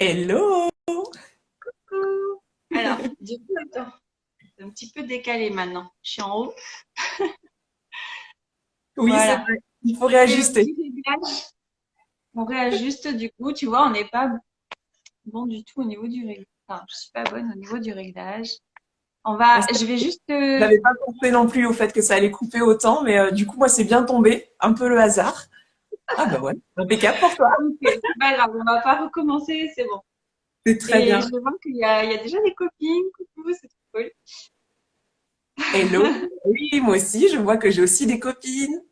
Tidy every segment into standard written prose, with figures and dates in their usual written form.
Hello! Coucou. Alors, du coup, attends, c'est un petit peu décalé maintenant. Je suis en haut. Oui, c'est Voilà. vrai. Il faut Et le réajuster. petit réglage, on réajuste du coup. Tu vois, on n'est pas bon du tout au niveau du réglage. Enfin, je suis pas bonne au niveau du réglage. Ah, ça, Je vais juste. j'avais pas pensé non plus au fait que ça allait couper autant, mais du coup, moi, c'est bien tombé. Un peu le hasard. Ah bah ouais, impeccable pour toi. Ok, c'est pas grave, on va pas recommencer, c'est bon. C'est très Et je bien. vois qu'il y a déjà des copines. Coucou, c'est trop cool. Hello. Oui, moi aussi, je vois que j'ai aussi des copines.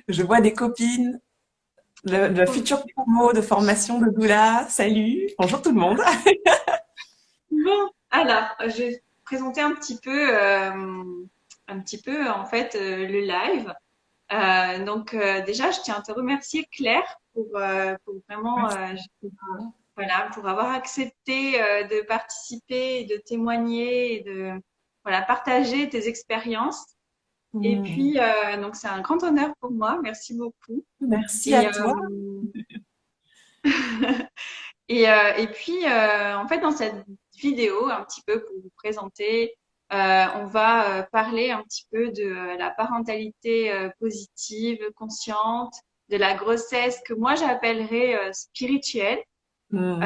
Je vois des copines. Le Trop futur bien. promo de formation de doula. Salut. Bonjour tout le monde. Bon, alors, je vais te présenter un petit peu en fait le live. Déjà, je tiens à te remercier Claire pour vraiment voilà pour avoir accepté de participer, et de témoigner et de voilà partager tes expériences. Et Hmm. puis donc c'est un grand honneur pour moi. Merci beaucoup. Merci à Et toi. et puis en fait dans cette vidéo un petit peu pour vous présenter, on va parler un petit peu de la parentalité positive, consciente, de la grossesse que moi j'appellerais spirituelle. Hmm.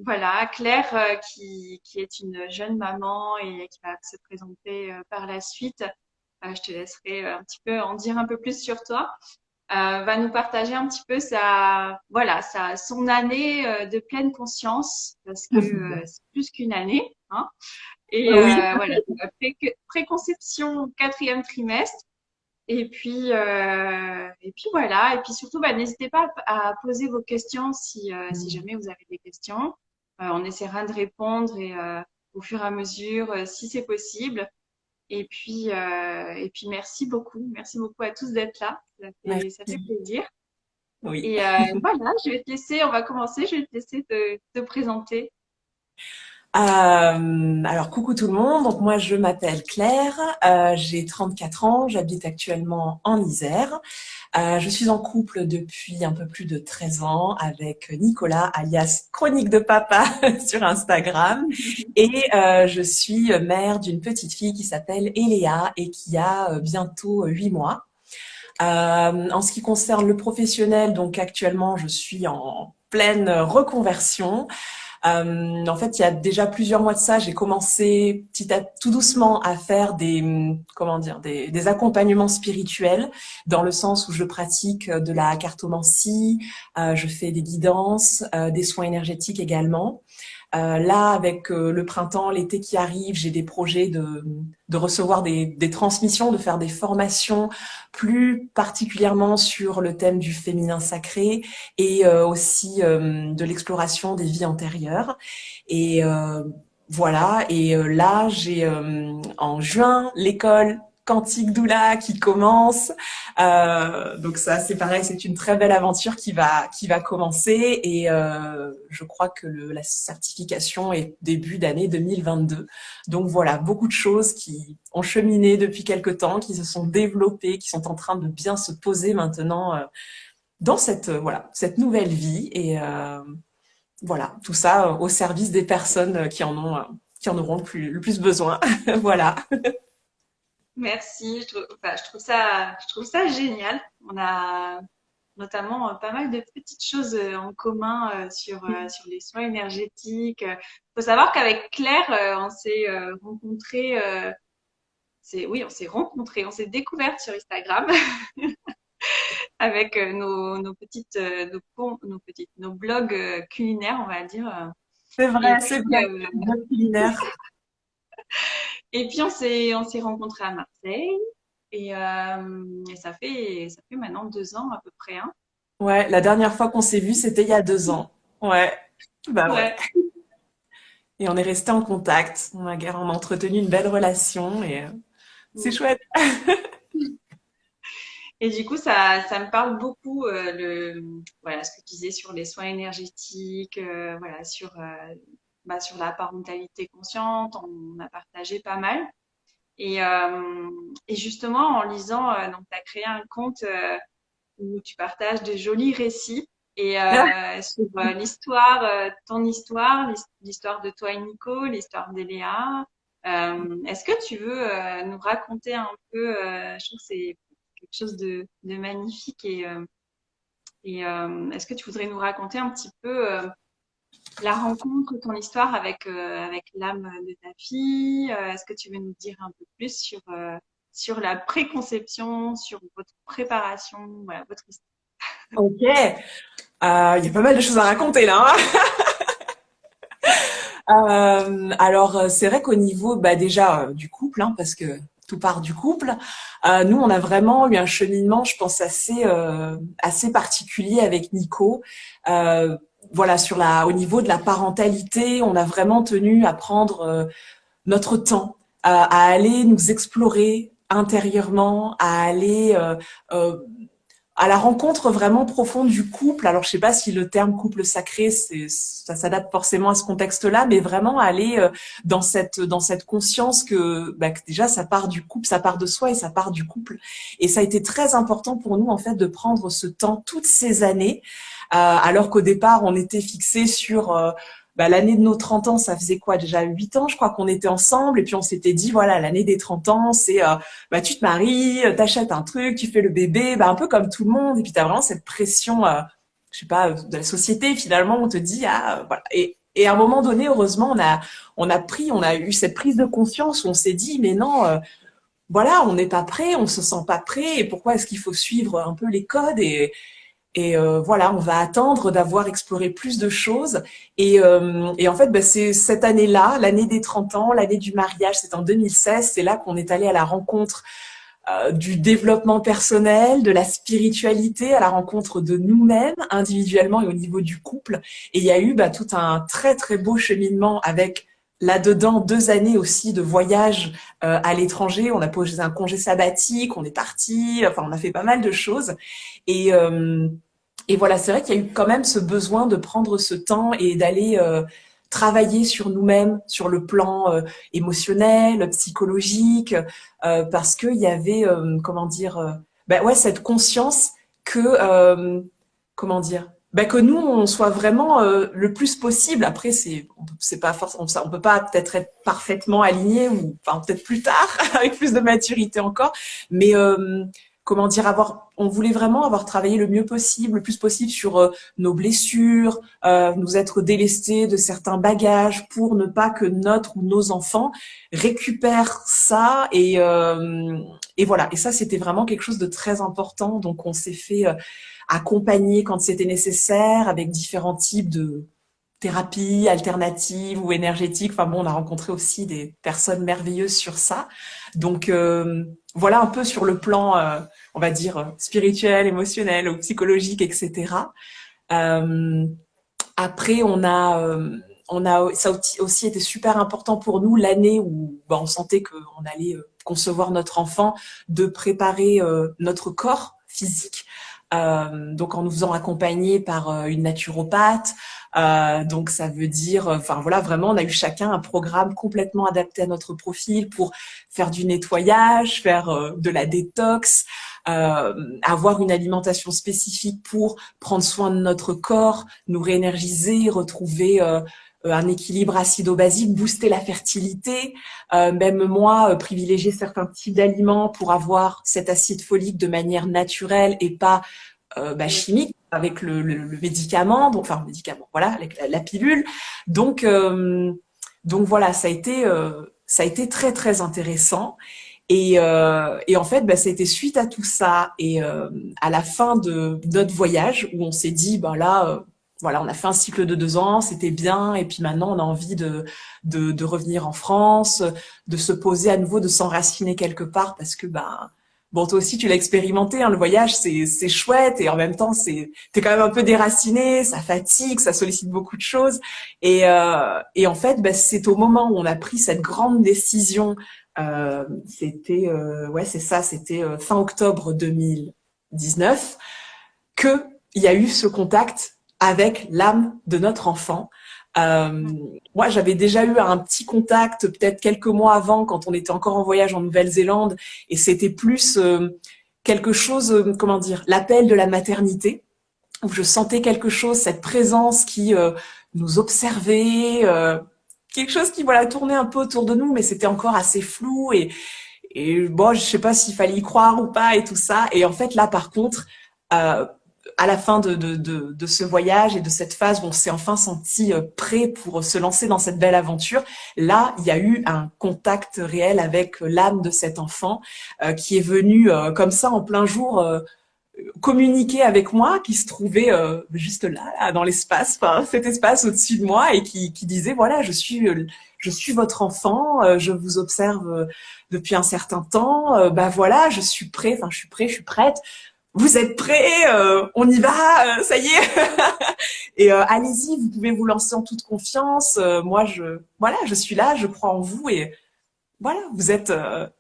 Voilà, Claire qui est une jeune maman et qui va se présenter par la suite. Je te laisserai un petit peu en dire un peu plus sur toi. Va nous partager un petit peu son année de pleine conscience parce que c'est plus qu'une année, hein. Et Oui. voilà, préconception quatrième trimestre. Et puis voilà. Et puis surtout, n'hésitez pas à poser vos questions si jamais vous avez des questions. On essaiera de répondre au fur et à mesure si c'est possible. Et puis merci beaucoup à tous d'être là. Ça fait Merci. plaisir. Oui. Et voilà, je vais te laisser, on va commencer. Je vais te laisser te présenter. Alors coucou tout le monde, donc moi je m'appelle Claire, j'ai 34 ans, j'habite actuellement en Isère. Je suis en couple depuis un peu plus de 13 ans avec Nicolas, alias Chronique de Papa sur Instagram. Et je suis mère d'une petite fille qui s'appelle Eléa et qui a bientôt 8 mois. En ce qui concerne le professionnel, donc actuellement je suis en pleine reconversion. En fait, il y a déjà plusieurs mois de ça, j'ai commencé tout doucement à faire des accompagnements spirituels, dans le sens où je pratique de la cartomancie, je fais des guidances, des soins énergétiques également. Là, avec le printemps, l'été qui arrive, j'ai des projets de recevoir des transmissions, de faire des formations plus particulièrement sur le thème du féminin sacré et aussi de l'exploration des vies antérieures. Et voilà, et là, j'ai en juin l'école Quantique Doula qui commence. Donc ça, c'est pareil, c'est une très belle aventure qui va commencer et je crois que la certification est début d'année 2022. Donc voilà, beaucoup de choses qui ont cheminé depuis quelque temps, qui se sont développées, qui sont en train de bien se poser maintenant dans cette nouvelle vie et voilà, tout ça au service des personnes qui en auront le plus besoin. Voilà. Merci. Je trouve ça génial. On a notamment pas mal de petites choses en commun sur les soins énergétiques. Faut savoir qu'avec Claire, on s'est rencontrés. Oui, on s'est rencontrés, on s'est découvertes sur Instagram avec nos blogs culinaires, on va dire. C'est Et vrai, c'est puis, vrai. Bien culinaire. on s'est rencontrés à Marseille et ça fait maintenant 2 ans à peu près, hein. Ouais, la dernière fois qu'on s'est vu, c'était il y a 2 ans. Ouais, bah ouais. Ouais. Et on est resté en contact. On a entretenu une belle relation et c'est chouette. Et du coup, ça me parle beaucoup voilà, ce que tu disais sur les soins énergétiques, voilà, sur la parentalité consciente. On a partagé pas mal. Et justement, en lisant, donc, tu as créé un compte où tu partages de jolis récits. et Ah, sur l'histoire, ton histoire, l'histoire de toi et Nico, l'histoire d'Eléa. Est-ce que tu veux nous raconter un peu, je trouve que c'est quelque chose de magnifique et est-ce que tu voudrais nous raconter un petit peu la rencontre, ton histoire avec l'âme de ta fille? Est-ce que tu veux nous dire un peu plus sur la préconception, sur votre préparation, voilà, votre histoire? ok. Il y a pas mal de choses à raconter là, hein. C'est vrai qu'au niveau, bah déjà du couple, hein, parce que tout part du couple. Nous, on a vraiment eu un cheminement, je pense, assez particulier avec Nico. Euh, voilà, au niveau de la parentalité, on a vraiment tenu à prendre notre temps, à aller nous explorer intérieurement, à aller euh, à la rencontre vraiment profonde du couple. Alors, je sais pas si le terme couple sacré, ça s'adapte forcément à ce contexte-là, mais vraiment aller dans cette conscience que déjà ça part du couple, ça part de soi et ça part du couple. Et ça a été très important pour nous en fait de prendre ce temps toutes ces années, alors qu'au départ on était fixé sur l'année de nos 30 ans, ça faisait quoi déjà 8 ans, je crois qu'on était ensemble, et puis on s'était dit voilà l'année des 30 ans, c'est tu te maries, t'achètes un truc, tu fais le bébé, un peu comme tout le monde. Et puis t'as vraiment cette pression, je sais pas, de la société. Finalement, on te dit voilà. Et à un moment donné, heureusement, on a eu cette prise de conscience où on s'est dit mais non, voilà, on n'est pas prêt, on se sent pas prêt. Et pourquoi est-ce qu'il faut suivre un peu les codes et voilà, on va attendre d'avoir exploré plus de choses. Et en fait, c'est cette année-là, l'année des 30 ans, l'année du mariage, c'est en 2016, c'est là qu'on est allé à la rencontre du développement personnel, de la spiritualité, à la rencontre de nous-mêmes, individuellement et au niveau du couple. Et il y a eu tout un très très beau cheminement avec là-dedans 2 années aussi de voyage à l'étranger. On a posé un congé sabbatique, on est parti, enfin on a fait pas mal de choses. Et, euh, et voilà, c'est vrai qu'il y a eu quand même ce besoin de prendre ce temps et d'aller travailler sur nous-mêmes, sur le plan émotionnel, psychologique, parce qu'il y avait, comment dire, ouais, cette conscience que, comment dire, que nous, on soit vraiment le plus possible. Après, c'est pas forcément ça, on peut pas peut-être être parfaitement aligné ou, enfin, peut-être plus tard, avec plus de maturité encore, mais comment dire, on voulait vraiment avoir travaillé le plus possible sur nos blessures, nous être délestés de certains bagages pour ne pas que notre ou nos enfants récupèrent ça et voilà. Et ça, c'était vraiment quelque chose de très important. Donc, on s'est fait accompagner quand c'était nécessaire avec différents types de thérapies alternatives ou énergétiques. Enfin bon, on a rencontré aussi des personnes merveilleuses sur ça. Donc voilà un peu sur le plan, on va dire spirituel, émotionnel ou psychologique, etc. Euh, Après, ça a aussi été super important pour nous l'année où on sentait qu'on allait concevoir notre enfant, de préparer notre corps physique. Donc en nous faisant accompagner par une naturopathe. Donc ça veut dire, enfin voilà, vraiment, on a eu chacun un programme complètement adapté à notre profil pour faire du nettoyage, faire de la détox, avoir une alimentation spécifique pour prendre soin de notre corps, nous réénergiser, retrouver un équilibre acido-basique, booster la fertilité, même moi, privilégier certains types d'aliments pour avoir cet acide folique de manière naturelle et pas chimique avec le médicament, donc enfin le médicament, voilà, avec la pilule. Donc donc voilà, ça a été très très intéressant. Et en fait, ça a été suite à tout ça et à la fin de notre voyage où on s'est dit, là, voilà, on a fait un cycle de 2 ans, c'était bien, et puis maintenant on a envie de revenir en France, de se poser à nouveau, de s'enraciner quelque part, parce que bon, toi aussi tu l'as expérimenté, hein, le voyage c'est chouette et en même temps t'es quand même un peu déraciné, ça fatigue, ça sollicite beaucoup de choses et en fait, c'est au moment où on a pris cette grande décision c'était ouais, c'est ça, c'était fin octobre 2019 que il y a eu ce contact avec l'âme de notre enfant. Moi, j'avais déjà eu un petit contact peut-être quelques mois avant quand on était encore en voyage en Nouvelle-Zélande et c'était plus quelque chose, comment dire, l'appel de la maternité. où je sentais quelque chose, cette présence qui nous observait, quelque chose qui voilà tournait un peu autour de nous, mais c'était encore assez flou et bon, je sais pas s'il fallait y croire ou pas et tout ça. Et en fait, là, par contre, euh, à la fin de ce voyage et de cette phase où on s'est enfin senti prêt pour se lancer dans cette belle aventure, là, il y a eu un contact réel avec l'âme de cet enfant qui est venu comme ça en plein jour communiquer avec moi, qui se trouvait juste là, dans l'espace, enfin, cet espace au-dessus de moi, et qui disait voilà, je suis votre enfant, je vous observe depuis un certain temps, bah voilà, je suis prêt, enfin, je suis prêt, je suis prête. Vous êtes prêts, on y va, ça y est. Et allez-y, vous pouvez vous lancer en toute confiance. Moi, voilà, je suis là, je crois en vous et voilà, vous êtes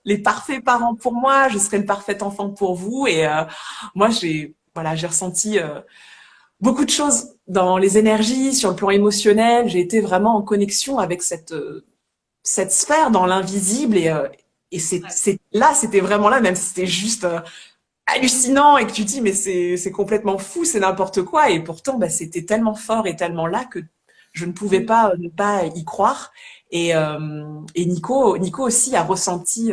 les parfaits parents pour moi, je serai le parfait enfant pour vous. Et moi, j'ai ressenti beaucoup de choses dans les énergies, sur le plan émotionnel. J'ai été vraiment en connexion avec cette sphère dans l'invisible et Ouais. là, c'était vraiment là, même si c'était juste hallucinant et que tu te dis mais c'est complètement fou, c'est n'importe quoi. Et pourtant, bah, c'était tellement fort et tellement là que je ne pouvais Mm. pas ne pas y croire. Et Nico aussi a ressenti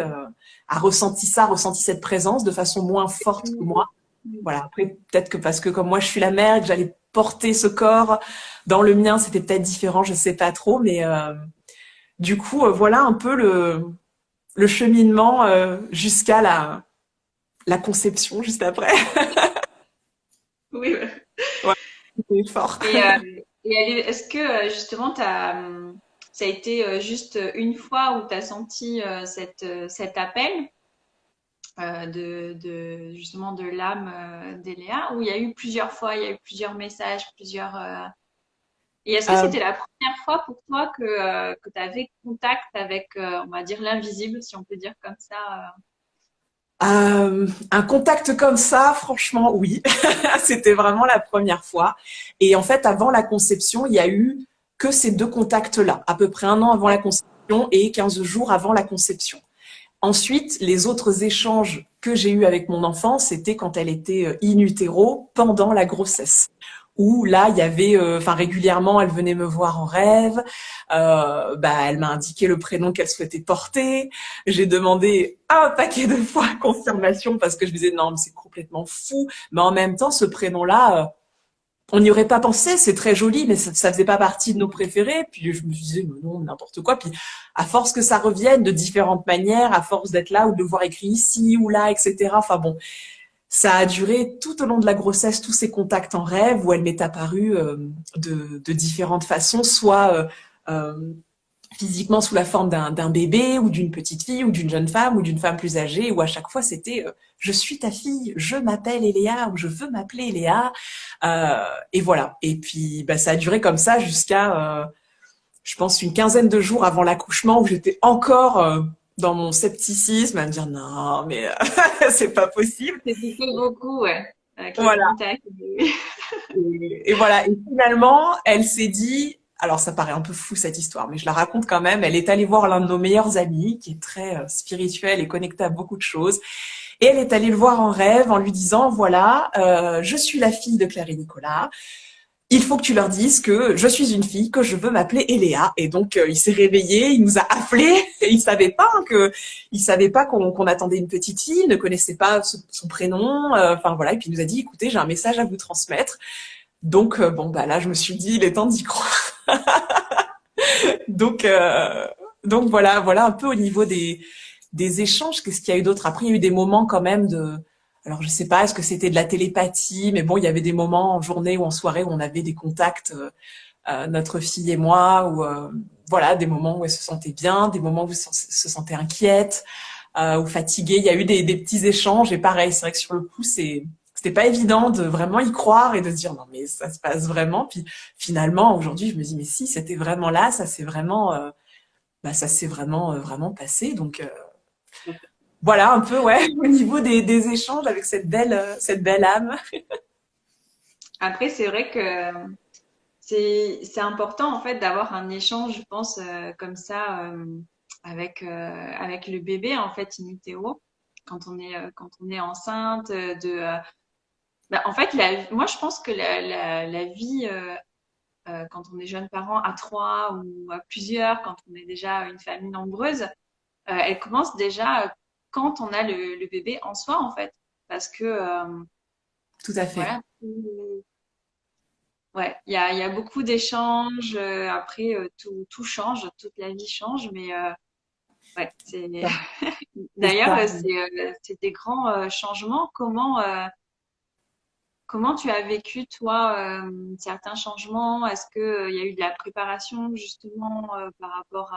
ça, ressenti cette présence de façon moins forte que Mm. moi. Voilà. Après, peut-être que parce que comme moi je suis la mère, et que j'allais porter ce corps dans le mien, c'était peut-être différent, je sais pas trop. Mais du coup, voilà un peu le cheminement jusqu'à la conception, juste après. Oui, ouais. Ouais, c'était fort. Et, est-ce que justement, ça a été juste une fois où tu as senti cet appel justement de l'âme d'Eléa, ou il y a eu plusieurs fois, il y a eu plusieurs messages, Et est-ce que Euh, c'était la première fois pour toi que tu avais contact avec, on va dire, l'invisible, si on peut dire comme ça un contact comme ça, franchement, oui. C'était vraiment la première fois. Et en fait, avant la conception, il y a eu que ces deux contacts-là, à peu près un an avant la D'accord. conception et 15 jours avant la conception. Ensuite, les autres échanges que j'ai eus avec mon enfant, c'était quand elle était in utero pendant la grossesse. Où là, il y avait, enfin régulièrement, elle venait me voir en rêve. Bah, elle m'a indiqué le prénom qu'elle souhaitait porter. J'ai demandé un paquet de fois confirmation parce que je me disais non, mais c'est complètement fou. Mais en même temps, ce prénom-là, on n'y aurait pas pensé, c'est très joli, mais ça faisait pas partie de nos préférés. Puis je me disais, mais non, n'importe quoi. Puis à force que ça revienne de différentes manières, à force d'être là ou de le voir écrit ici ou là, etc. Enfin bon, ça a duré tout au long de la grossesse, tous ces contacts en rêve où elle m'est apparue de différentes façons, soit euh, physiquement sous la forme d'un bébé ou d'une petite fille ou d'une jeune femme ou d'une femme plus âgée, où à chaque fois c'était je suis ta fille, je m'appelle Eléa ou je veux m'appeler Eléa. Et voilà. Et puis bah, ça a duré comme ça jusqu'à, je pense, une quinzaine de jours avant l'accouchement où j'étais encore dans mon scepticisme à me dire non, mais c'est pas possible. C'est fait beaucoup, ouais, avec les Voilà. contacts. Et voilà. Et finalement, elle s'est dit, alors ça paraît un peu fou cette histoire, mais je la raconte quand même. Elle est allée voir l'un de nos meilleurs amis, qui est très spirituel et connecté à beaucoup de choses. Et elle est allée le voir en rêve en lui disant, voilà, je suis la fille de Claire et Nicolas. Il faut que tu leur dises que je suis une fille, que je veux m'appeler Eléa. Et donc il s'est réveillé, il nous a appelés, et il savait pas qu'on attendait une petite fille, il ne connaissait pas son prénom. Enfin voilà, et puis il nous a dit, écoutez, j'ai un message à vous transmettre. Donc bon bah là je me suis dit il est temps d'y croire. Donc euh, donc voilà un peu au niveau des échanges. Qu'est-ce qu'il y a eu d'autre? Après il y a eu des moments quand même de, alors je sais pas, est-ce que c'était de la télépathie, mais bon il y avait des moments en journée ou en soirée où on avait des contacts, notre fille et moi, ou voilà, des moments où elle se sentait bien, des moments où elle se sentait inquiète ou fatiguée. Il y a eu des petits échanges et pareil, c'est vrai que sur le coup c'était pas évident de vraiment y croire et de se dire non mais ça se passe vraiment. Puis finalement aujourd'hui je me dis mais si c'était vraiment là, ça s'est vraiment bah, ça s'est vraiment vraiment passé. Donc voilà un peu ouais au niveau des échanges avec cette belle âme. Après, c'est vrai que c'est important en fait d'avoir un échange, je pense, comme ça avec le bébé en fait in utero quand on est enceinte, Bah, en fait, moi, je pense que la vie, quand on est jeune parent à trois ou à plusieurs, quand on est déjà une famille nombreuse, elle commence déjà quand on a le bébé en soi, en fait. Parce que, Tout à fait. voilà, ouais, il y a beaucoup d'échanges. Après, tout change, toute la vie change, mais ouais, c'est. C'est D'ailleurs, ça. c'est des grands changements. Comment tu as vécu, toi, certains changements? Est-ce que, il y a eu de la préparation, justement, par rapport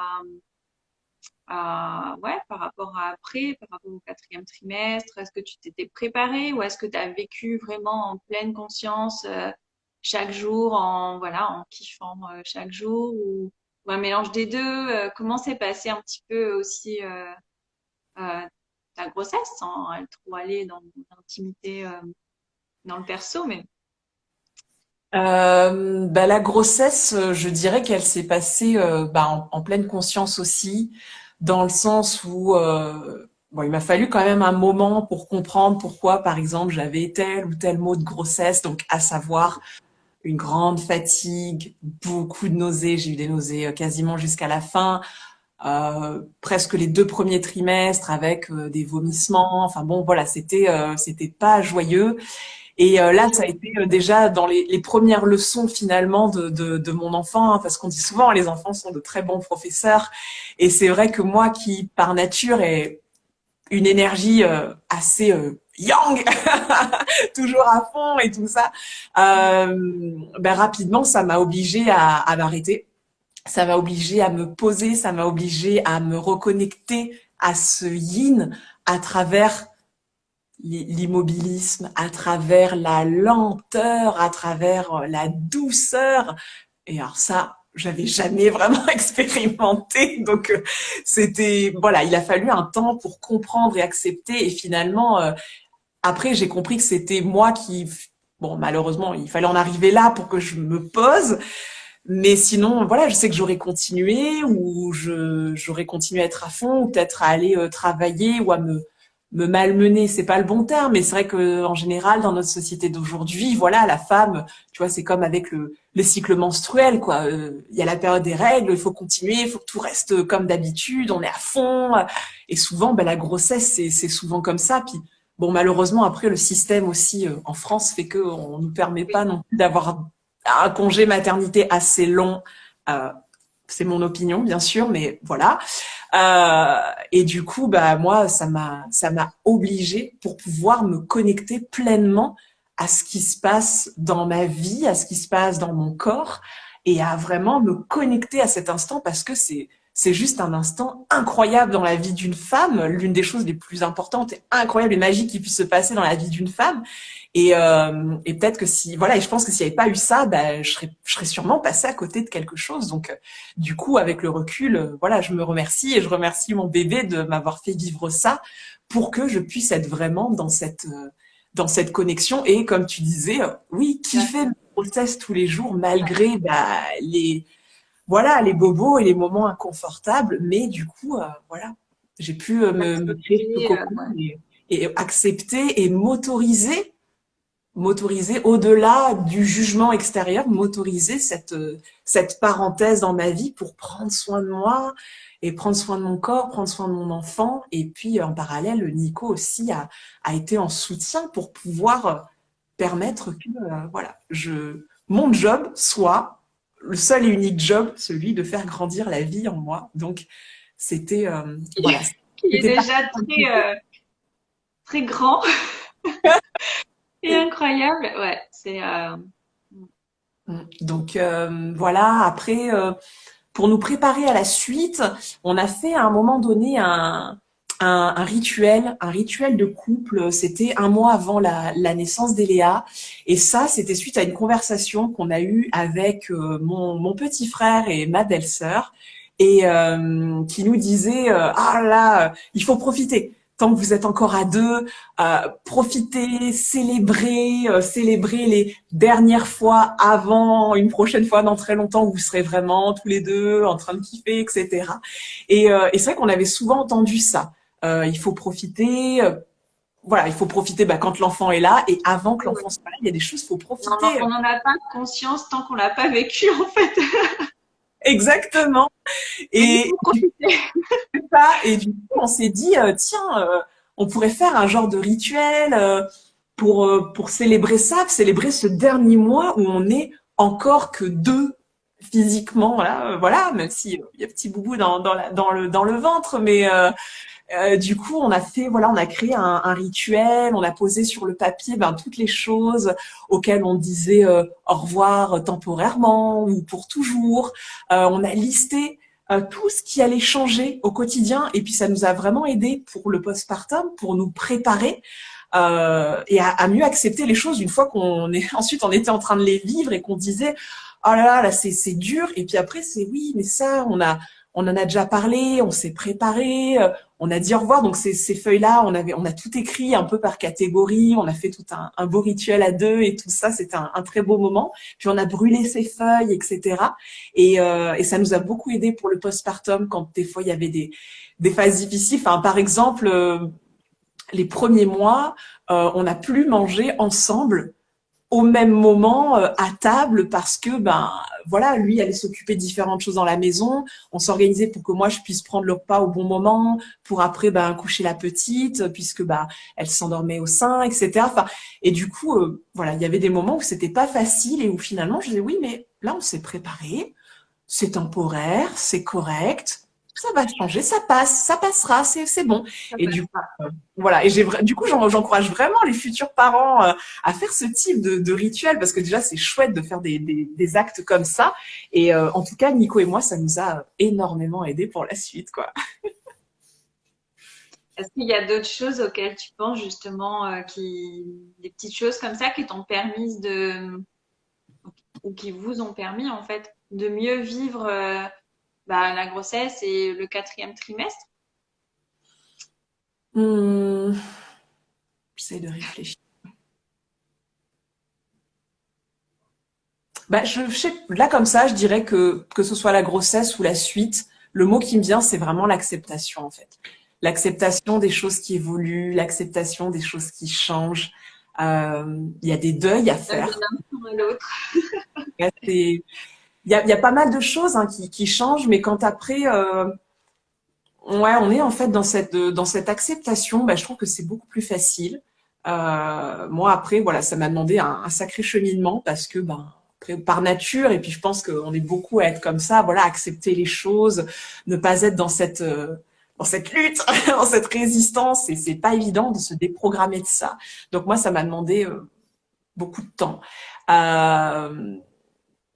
ouais, par rapport à après, par rapport au quatrième trimestre? Est-ce que tu t'étais préparée ou est-ce que tu as vécu vraiment en pleine conscience, chaque jour, voilà, en kiffant, chaque jour ou un mélange des deux? Comment s'est passé un petit peu aussi, euh, ta grossesse sans être trop aller dans l'intimité, dans le perso, mais Bah, la grossesse, je dirais qu'elle s'est passée bah, en pleine conscience aussi, dans le sens où bon, il m'a fallu quand même un moment pour comprendre pourquoi, par exemple, j'avais tel ou tel mot de grossesse, donc à savoir une grande fatigue, beaucoup de nausées, j'ai eu des nausées quasiment jusqu'à la fin, presque les 2 premiers trimestres avec des vomissements, enfin bon, voilà, c'était pas joyeux. Et là, ça a été déjà dans les premières leçons finalement de mon enfant, hein, parce qu'on dit souvent les enfants sont de très bons professeurs. Et c'est vrai que moi qui, par nature, ai une énergie assez yang, toujours à fond et tout ça, ben rapidement, ça m'a obligée à m'arrêter. Ça m'a obligée à me poser, ça m'a obligée à me reconnecter à ce yin à travers l'immobilisme, à travers la lenteur, à travers la douceur. Et alors ça, j'avais jamais vraiment expérimenté. Donc c'était voilà, il a fallu un temps pour comprendre et accepter. Et finalement, après, j'ai compris que c'était moi qui bon, malheureusement, il fallait en arriver là pour que je me pose. Mais sinon, voilà, je sais que j'aurais continué ou j'aurais continué à être à fond ou peut-être à aller travailler ou à me malmener, c'est pas le bon terme, mais c'est vrai que en général dans notre société d'aujourd'hui, voilà, la femme, tu vois, c'est comme avec le cycle menstruel, quoi. Il y a la période des règles, il faut continuer, il faut que tout reste comme d'habitude, on est à fond. Et souvent, ben, la grossesse, c'est souvent comme ça. Puis bon, malheureusement, après le système aussi en France fait que on nous permet oui. pas non plus d'avoir un congé maternité assez long. Euh, c'est mon opinion, bien sûr, mais voilà. Et du coup, bah moi, ça m'a obligée pour pouvoir me connecter pleinement à ce qui se passe dans ma vie, à ce qui se passe dans mon corps, et à vraiment me connecter à cet instant parce que c'est juste un instant incroyable dans la vie d'une femme, l'une des choses les plus importantes et incroyables et magiques qui puissent se passer dans la vie d'une femme. Et peut-être que si, voilà, et je pense que s'il n'y avait pas eu ça, bah, je serais sûrement passée à côté de quelque chose. Donc, du coup, avec le recul, voilà, je me remercie et je remercie mon bébé de m'avoir fait vivre ça pour que je puisse être vraiment dans cette connexion. Et comme tu disais, oui, Ouais, kiffer ma grossesse tous les jours malgré bah, voilà, les bobos et les moments inconfortables. Mais du coup, voilà, j'ai pu me créer ce accepter, cocon ouais. et accepter et m'autoriser au-delà du jugement extérieur, m'autoriser cette parenthèse dans ma vie pour prendre soin de moi et prendre soin de mon corps, prendre soin de mon enfant. Et puis, en parallèle, Nico aussi a été en soutien pour pouvoir permettre que, voilà, mon job soit le seul et unique job, celui de faire grandir la vie en moi. Donc, c'était, voilà, Qui est c'était pas déjà très grand et incroyable. Ouais, c'est donc voilà. Après, pour nous préparer à la suite, on a fait à un moment donné un rituel de couple. C'était un mois avant la naissance d'Eléa. Et ça, c'était suite à une conversation qu'on a eue avec mon petit frère et ma belle-sœur. Et qui nous disait, ah là, il faut profiter. Tant que vous êtes encore à deux, profitez, célébrer les dernières fois avant une prochaine fois dans très longtemps où vous serez vraiment tous les deux en train de kiffer, etc. Et c'est vrai qu'on avait souvent entendu ça. Il faut profiter. voilà, il faut profiter quand l'enfant est là et avant que l'enfant soit là, il y a des choses, il faut profiter. On n'en a pas conscience tant qu'on l'a pas vécu, en fait. Exactement. Mais il Et faut profiter. et du coup, on s'est dit, tiens, on pourrait faire un genre de rituel pour célébrer ça, célébrer ce dernier mois où on est encore que deux physiquement, voilà, même si il y a petit boubou dans le ventre, mais du coup, on a créé un rituel, on a posé sur le papier toutes les choses auxquelles on disait au revoir temporairement ou pour toujours. On a listé tout ce qui allait changer au quotidien et puis ça nous a vraiment aidé pour le postpartum, pour nous préparer et à mieux accepter les choses une fois qu'on est ensuite on était en train de les vivre et qu'on disait oh là c'est dur et puis après c'est oui mais ça on en a déjà parlé, on s'est préparé, on a dit au revoir. Donc ces feuilles-là, on a tout écrit un peu par catégorie. On a fait tout un beau rituel à deux et tout ça. C'était un très beau moment. Puis on a brûlé ces feuilles, etc. Et ça nous a beaucoup aidé pour le postpartum quand des fois il y avait des phases difficiles. Enfin, par exemple, les premiers mois, on n'a plus mangé ensemble au même moment à table parce que voilà lui allait s'occuper de différentes choses dans la maison, on s'organisait pour que moi je puisse prendre le repas au bon moment pour après coucher la petite puisque elle s'endormait au sein, etc. Enfin, et du coup voilà, il y avait des moments où c'était pas facile et où finalement je disais oui mais là on s'est préparé, c'est temporaire, c'est correct, ça va changer, ça passe, ça passera, c'est bon. Et du coup, voilà. Et du coup, j'encourage vraiment les futurs parents à faire ce type de rituel parce que déjà, c'est chouette de faire des actes comme ça. Et en tout cas, Nico et moi, ça nous a énormément aidé pour la suite, quoi. Est-ce qu'il y a d'autres choses auxquelles tu penses justement, des petites choses comme ça qui t'ont permis ou qui vous ont permis en fait de mieux vivre la grossesse et le quatrième trimestre? Hum, J'essaie de réfléchir. Là, comme ça, je dirais que ce soit la grossesse ou la suite, le mot qui me vient, c'est vraiment l'acceptation, en fait. L'acceptation des choses qui évoluent, l'acceptation des choses qui changent. Il y a des deuils à De faire. l'un sur l'autre. Il y a pas mal de choses qui changent, mais quand après, ouais, on est en fait dans cette acceptation, je trouve que c'est beaucoup plus facile. Moi, après, voilà, ça m'a demandé un sacré cheminement parce que, après, par nature, et puis je pense qu'on est beaucoup à être comme ça, voilà, accepter les choses, ne pas être dans cette lutte, dans cette résistance, et c'est pas évident de se déprogrammer de ça. Donc moi, ça m'a demandé beaucoup de temps. Euh,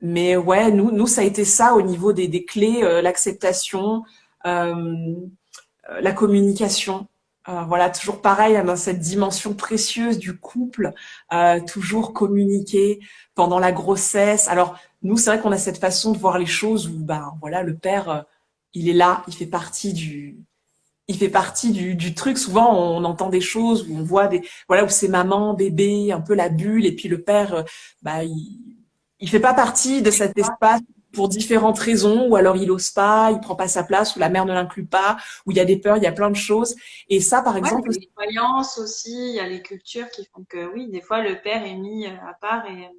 mais ouais, nous, ça a été ça au niveau des clés, l'acceptation, euh, la communication. Voilà, toujours pareil hein, dans cette dimension précieuse du couple, toujours communiquer pendant la grossesse. Alors nous, c'est vrai qu'on a cette façon de voir les choses où, voilà, le père, il est là, il fait partie du truc. Souvent, on entend des choses où on voit voilà, où c'est maman, bébé, un peu la bulle, et puis le père, il fait pas partie de cet espace pour différentes raisons, ou alors il ose pas, il prend pas sa place, ou la mère ne l'inclut pas, ou il y a des peurs, il y a plein de choses. Et ça, par Ouais, exemple, il y a les croyances aussi, il y a les cultures qui font que oui, des fois le père est mis à part et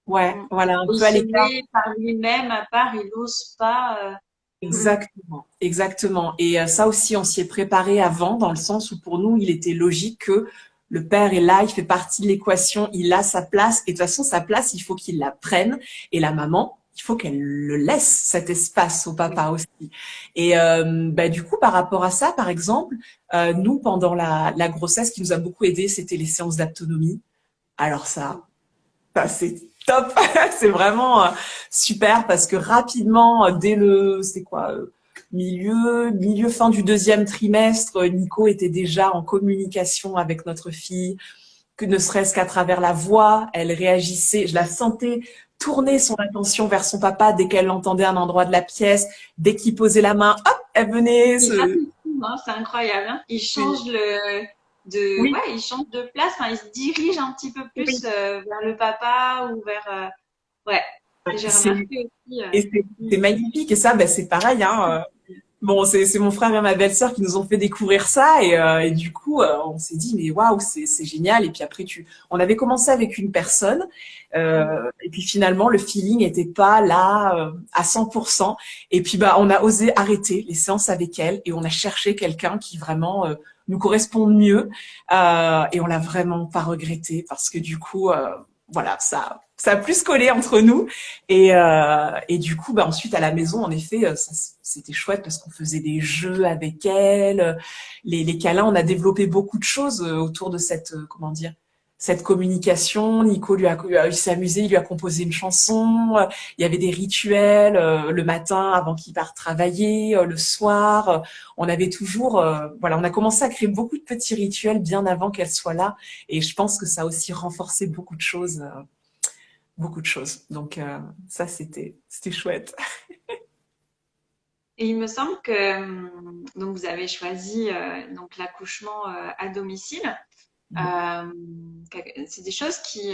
ouais, voilà, un il peu à se l'écart. met par lui-même à part, il n'ose pas. Exactement, exactement. Et ça aussi, on s'y est préparé avant, dans le sens où pour nous, il était logique que le père est là, il fait partie de l'équation, il a sa place, et de toute façon, sa place, il faut qu'il la prenne. Et la maman, il faut qu'elle le laisse cet espace au papa aussi. Et du coup, par rapport à ça, par exemple, nous, pendant la grossesse, ce qui nous a beaucoup aidé, c'était les séances d'autonomie. Alors ça, c'est top. C'est vraiment super parce que rapidement, c'est quoi, milieu, fin du deuxième trimestre, Nico était déjà en communication avec notre fille, que ne serait-ce qu'à travers la voix, elle réagissait, je la sentais tourner son attention vers son papa dès qu'elle entendait un endroit de la pièce, dès qu'il posait la main, hop, elle venait Et ça, se... c'est fou, hein, c'est incroyable, hein. Il Oui, change oui, ouais, il change de place, enfin, il se dirige un petit peu plus oui. vers le papa ou vers, ouais. J'ai C'est, remarqué aussi. et c'est magnifique. Et ça, c'est pareil, hein. Bon, c'est mon frère et ma belle-sœur qui nous ont fait découvrir ça et du coup, on s'est dit mais waouh, c'est génial. Et puis après, on avait commencé avec une personne et puis finalement le feeling était pas là à 100%. Et puis bah, on a osé arrêter les séances avec elle et on a cherché quelqu'un qui vraiment nous corresponde mieux et on l'a vraiment pas regretté parce que du coup, voilà, ça a plus collé entre nous. Et du coup, bah, ensuite à la maison, en effet, c'était chouette parce qu'on faisait des jeux avec elle, les câlins. On a développé beaucoup de choses autour de cette, comment dire, cette communication. Nico il s'est amusé, il lui a composé une chanson. Il y avait des rituels le matin avant qu'il parte travailler, le soir. On avait toujours, voilà, on a commencé à créer beaucoup de petits rituels bien avant qu'elle soit là. Et je pense que ça a aussi renforcé beaucoup de choses. Beaucoup de choses. Donc ça, c'était chouette. Et il me semble que donc vous avez choisi donc l'accouchement à domicile. Euh, c'est des choses qui,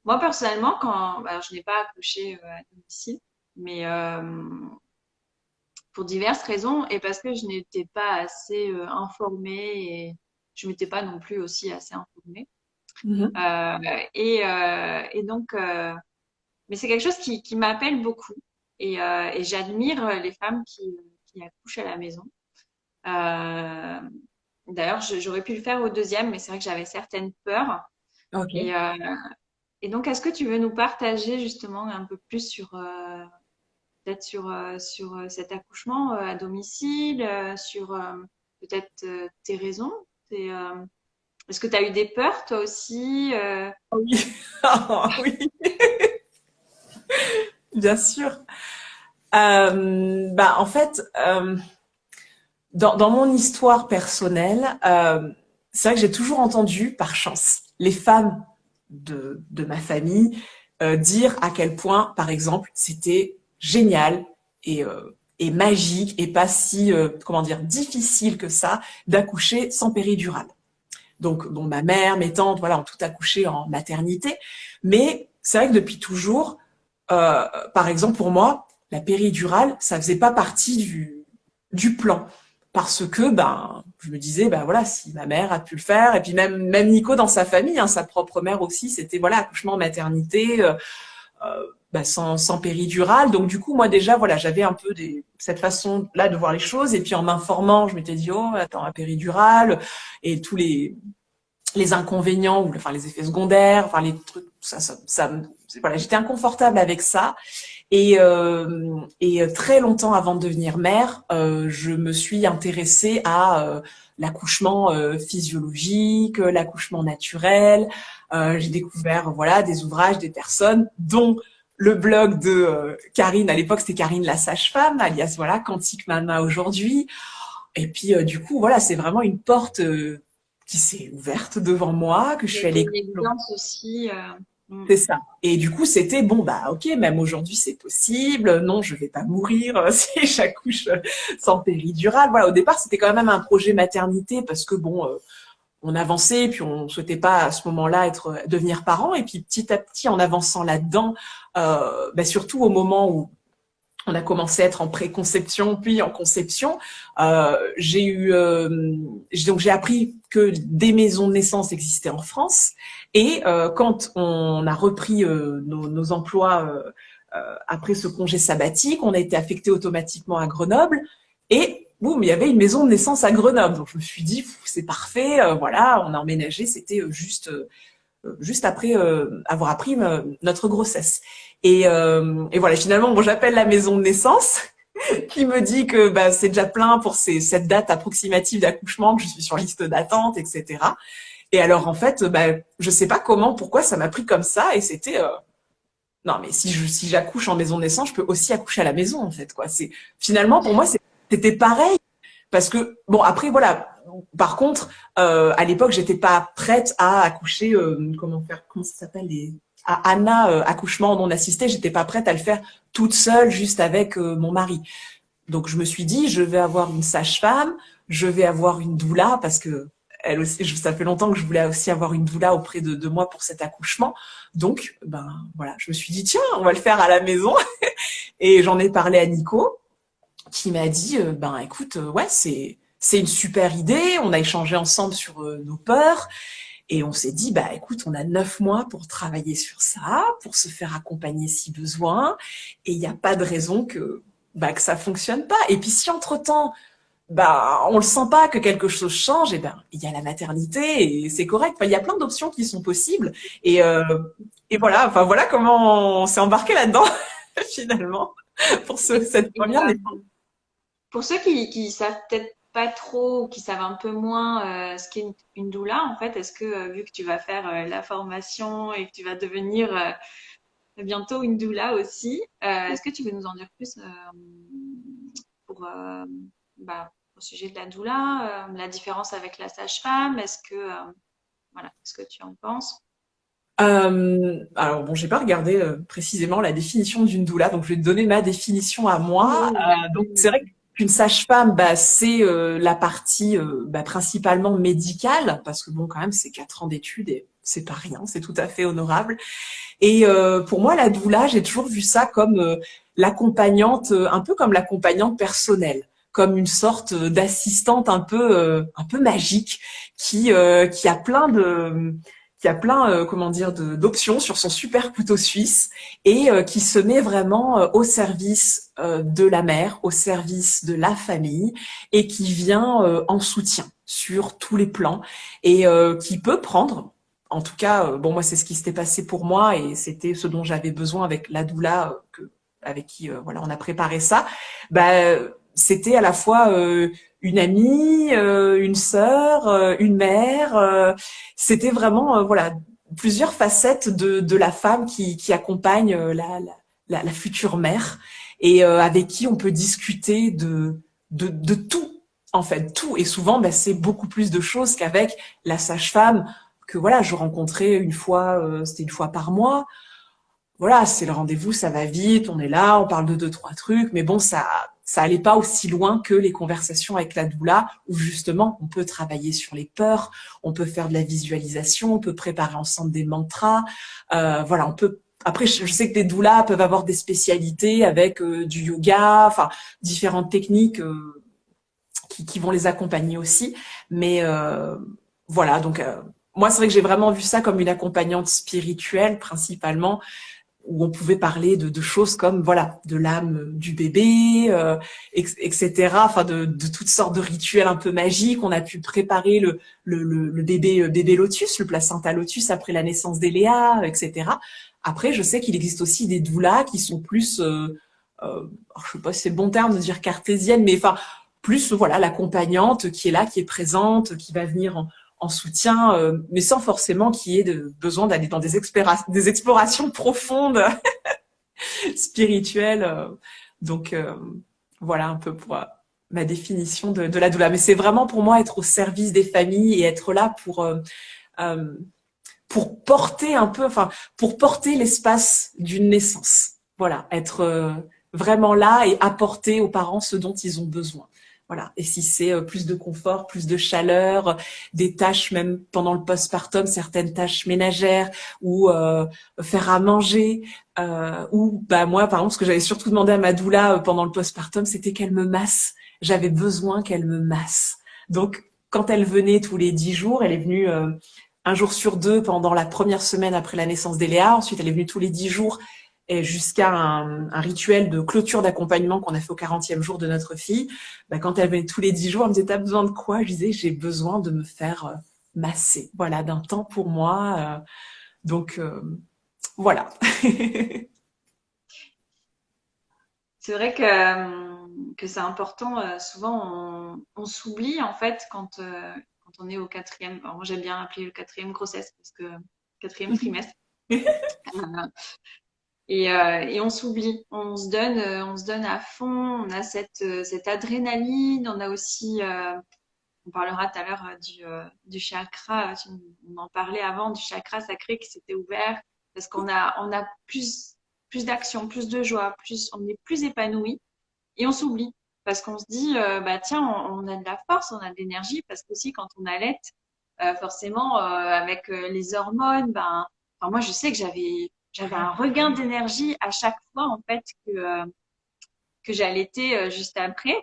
moi personnellement, alors je n'ai pas accouché à domicile, mais pour diverses raisons et parce que je n'étais pas assez informée et je m'étais pas non plus aussi assez informée. Mhm. Et donc, mais c'est quelque chose qui m'appelle beaucoup et j'admire les femmes qui accouchent à la maison. Euh, D'ailleurs, j'aurais pu le faire au deuxième, mais c'est vrai que j'avais certaines peurs. Et, Ok. euh, et donc, est-ce que tu veux nous partager justement un peu plus sur peut-être sur cet accouchement à domicile, sur peut-être tes raisons? Est-ce que tu as eu des peurs toi aussi? Oui. Ah, oui, bien sûr. Bah, en fait, dans mon histoire personnelle, c'est vrai que j'ai toujours entendu, par chance, les femmes de ma famille dire à quel point, par exemple, c'était génial et magique et pas si, comment dire, difficile que ça d'accoucher sans péridurale. Donc, bon, ma mère, mes tantes, voilà, ont tout accouché en maternité. Mais c'est vrai que depuis toujours, par exemple, pour moi, la péridurale, ça faisait pas partie du plan. Parce que, ben, je me disais, ben voilà, si ma mère a pu le faire, et puis même Nico dans sa famille, hein, sa propre mère aussi, c'était, voilà, accouchement en maternité, ben, sans péridurale. Donc, du coup, moi, déjà, voilà, j'avais un peu cette façon-là de voir les choses. Et puis, en m'informant, je m'étais dit, oh, attends, la péridurale, et tous les inconvénients ou enfin les effets secondaires, enfin les trucs, voilà, j'étais inconfortable avec ça. Et très longtemps avant de devenir mère, je me suis intéressée à l'accouchement physiologique, l'accouchement naturel. J'ai découvert voilà des ouvrages, des personnes, dont le blog de Karine. À l'époque, c'était Karine la sage-femme, alias voilà Quantique Mama aujourd'hui. Et puis du coup, voilà, c'est vraiment une porte qui s'est ouverte devant moi, que je Il y suis avait allée. une évidence aussi. C'est ça. Et du coup, c'était bon, bah ok, même aujourd'hui c'est possible. Non, je vais pas mourir si j'accouche sans péridurale. Voilà, au départ c'était quand même un projet maternité parce que bon, on avançait, puis on souhaitait pas à ce moment-là devenir parent. Et puis petit à petit, en avançant là-dedans, bah, surtout au moment où on a commencé à être en préconception, puis en conception. Donc j'ai appris que des maisons de naissance existaient en France. Et quand on a repris nos emplois après ce congé sabbatique, on a été affecté automatiquement à Grenoble. Et boum, il y avait une maison de naissance à Grenoble. Donc je me suis dit, c'est parfait, voilà, on a emménagé, c'était juste après avoir appris notre grossesse. Et voilà, finalement, bon, j'appelle la maison de naissance qui me dit que bah, c'est déjà plein pour cette date approximative d'accouchement, que je suis sur liste d'attente, etc. Et alors, en fait, bah, je sais pas comment, pourquoi ça m'a pris comme ça, et c'était non, mais si j'accouche en maison de naissance, je peux aussi accoucher à la maison, en fait, quoi. Finalement, pour moi, c'était pareil. Parce que, bon, après, voilà. Par contre, à l'époque, j'étais pas prête à accoucher, comment ça s'appelle, à Anna, accouchement non assisté, j'étais pas prête à le faire toute seule, juste avec mon mari. Donc, je me suis dit, je vais avoir une sage-femme, je vais avoir une doula, parce que elle aussi, ça fait longtemps que je voulais aussi avoir une doula auprès de moi pour cet accouchement. Donc, ben, voilà, je me suis dit, tiens, on va le faire à la maison. Et j'en ai parlé à Nico qui m'a dit, ben écoute, ouais, c'est une super idée. On a échangé ensemble sur nos peurs et on s'est dit, bah écoute, on a 9 mois pour travailler sur ça, pour se faire accompagner si besoin, et il n'y a pas de raison que ça fonctionne pas. Et puis si entre-temps, bah on le sent pas que quelque chose change, et ben il y a la maternité et c'est correct. Enfin, il y a plein d'options qui sont possibles et euh, et voilà. Enfin voilà comment on s'est embarqué là-dedans finalement pour cette Et, première naissance. pour ceux qui savent peut-être pas trop ou qui savent un peu moins ce qu'est une doula, en fait, est-ce que vu que tu vas faire la formation et que tu vas devenir bientôt une doula aussi, est-ce que tu veux nous en dire plus pour au sujet de la doula, la différence avec la sage-femme, est-ce que voilà, qu'est-ce que tu en penses? Alors bon, j'ai pas regardé précisément la définition d'une doula, donc je vais te donner ma définition à Oui, moi. oui, vas-y. Donc c'est vrai qu'une sage-femme, bah, c'est la partie principalement médicale, parce que bon, quand même, c'est 4 ans d'études et c'est pas rien, c'est tout à fait honorable. Et pour moi, la doula, j'ai toujours vu ça comme l'accompagnante, un peu comme l'accompagnante personnelle, comme une sorte d'assistante un peu magique qui a plein de qui a plein comment dire d'options sur son super couteau suisse et qui se met vraiment au service de la mère, au service de la famille et qui vient en soutien sur tous les plans et qui peut prendre en tout cas, bon, moi, c'est ce qui s'était passé pour moi et c'était ce dont j'avais besoin avec la doula avec qui, voilà, on a préparé ça. Bah, c'était à la fois une amie, une sœur, une mère. C'était vraiment, voilà, plusieurs facettes de la femme qui accompagne la future mère et avec qui on peut discuter de tout. En fait, tout. Et souvent, bah, c'est beaucoup plus de choses qu'avec la sage-femme que voilà, je rencontrais une fois, c'était une fois par mois. Voilà, c'est le rendez-vous, ça va vite, on est là, on parle de deux, trois trucs, mais bon, ça allait pas aussi loin que les conversations avec la doula, où justement, on peut travailler sur les peurs, on peut faire de la visualisation, on peut préparer ensemble des mantras, voilà, on peut. Après, je sais que les doulas peuvent avoir des spécialités avec du yoga, enfin, différentes techniques qui vont les accompagner aussi, mais voilà, donc moi, c'est vrai que j'ai vraiment vu ça comme une accompagnante spirituelle principalement, où on pouvait parler de choses comme voilà de l'âme du bébé, etc. Enfin de toutes sortes de rituels un peu magiques. On a pu préparer le bébé bébé lotus, le placenta lotus après la naissance d'Eléa, etc. Après, je sais qu'il existe aussi des doulas qui sont plus, je sais pas si c'est le bon terme de dire cartésienne, mais enfin plus voilà l'accompagnante qui est là, qui est présente, qui va venir en soutien, mais sans forcément qu'il y ait besoin d'aller dans des explorations profondes spirituelles. Donc voilà un peu pour ma définition de la doula. Mais c'est vraiment pour moi être au service des familles et être là euh, pour porter un peu, enfin pour porter l'espace d'une naissance. Voilà, être vraiment là et apporter aux parents ce dont ils ont besoin. Voilà. Et si c'est plus de confort, plus de chaleur, des tâches même pendant le postpartum, certaines tâches ménagères ou faire à manger, ou bah moi par exemple ce que j'avais surtout demandé à ma doula pendant le postpartum, c'était qu'elle me masse. J'avais besoin qu'elle me masse. Donc quand elle venait tous les 10 jours, elle est venue un jour sur deux pendant la première semaine après la naissance d'Eléa. Ensuite, elle est venue tous les 10 jours et jusqu'à un rituel de clôture d'accompagnement qu'on a fait au 40e jour de notre fille. Bah, quand elle venait tous les 10 jours, elle me disait, t'as besoin de quoi? Je disais, j'ai besoin de me faire masser. Voilà, d'un temps pour moi. Donc, voilà. C'est vrai que c'est important. Souvent, on s'oublie en fait quand on est au quatrième. Alors, moi, j'aime bien appeler le quatrième grossesse parce que quatrième trimestre. Euh, et on s'oublie. On se donne à fond. On a cette adrénaline. On a aussi, on parlera tout à l'heure du chakra. On en parlait avant du chakra sacré qui s'était ouvert parce on a plus d'action, plus de joie, on est plus épanoui. Et on s'oublie parce qu'on se dit, bah tiens, on a de la force, on a de l'énergie, parce qu'aussi quand on allait, forcément, avec les hormones, ben, enfin, moi je sais que j'avais un regain d'énergie à chaque fois en fait que j'allaitais juste après,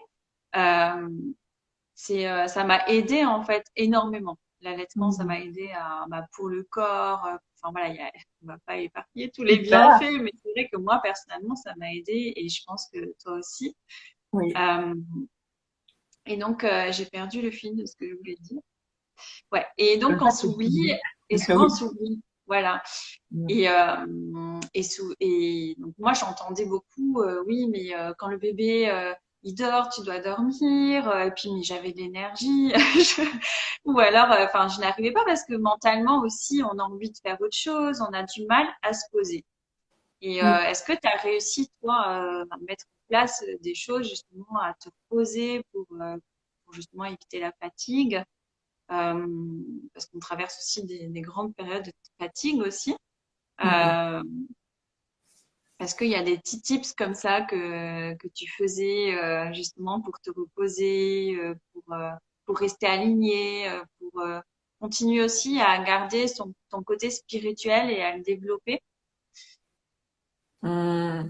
euh, ça m'a aidé en fait énormément. L'allaitement, ça m'a Mhm. aidé pour le corps. Enfin voilà, on va pas éparpiller tous les Super. bienfaits, mais c'est vrai que moi personnellement, ça m'a aidé et je pense que toi aussi. Oui. Euh, et donc j'ai perdu le fil de ce que je voulais dire. Ouais. Et donc on Pas de s'oublie souci. et souvent on Oui. s'oublie. Voilà. Mm. Et donc moi j'entendais beaucoup, oui, mais quand le bébé il dort, tu dois dormir. Et puis mais j'avais de l'énergie. Ou alors, enfin, je n'arrivais pas parce que mentalement aussi, on a envie de faire autre chose, on a du mal à se poser. Et Mm. est-ce que tu as réussi, toi, à mettre en place des choses justement à te poser pour justement éviter la fatigue? Euh, Parce qu'on traverse aussi des grandes périodes de fatigue aussi. Mm. Euh, Est-ce qu'il y a des petits tips comme ça que tu faisais justement pour te reposer, pour rester aligné, pour continuer aussi à garder ton côté spirituel et à le développer? Mm.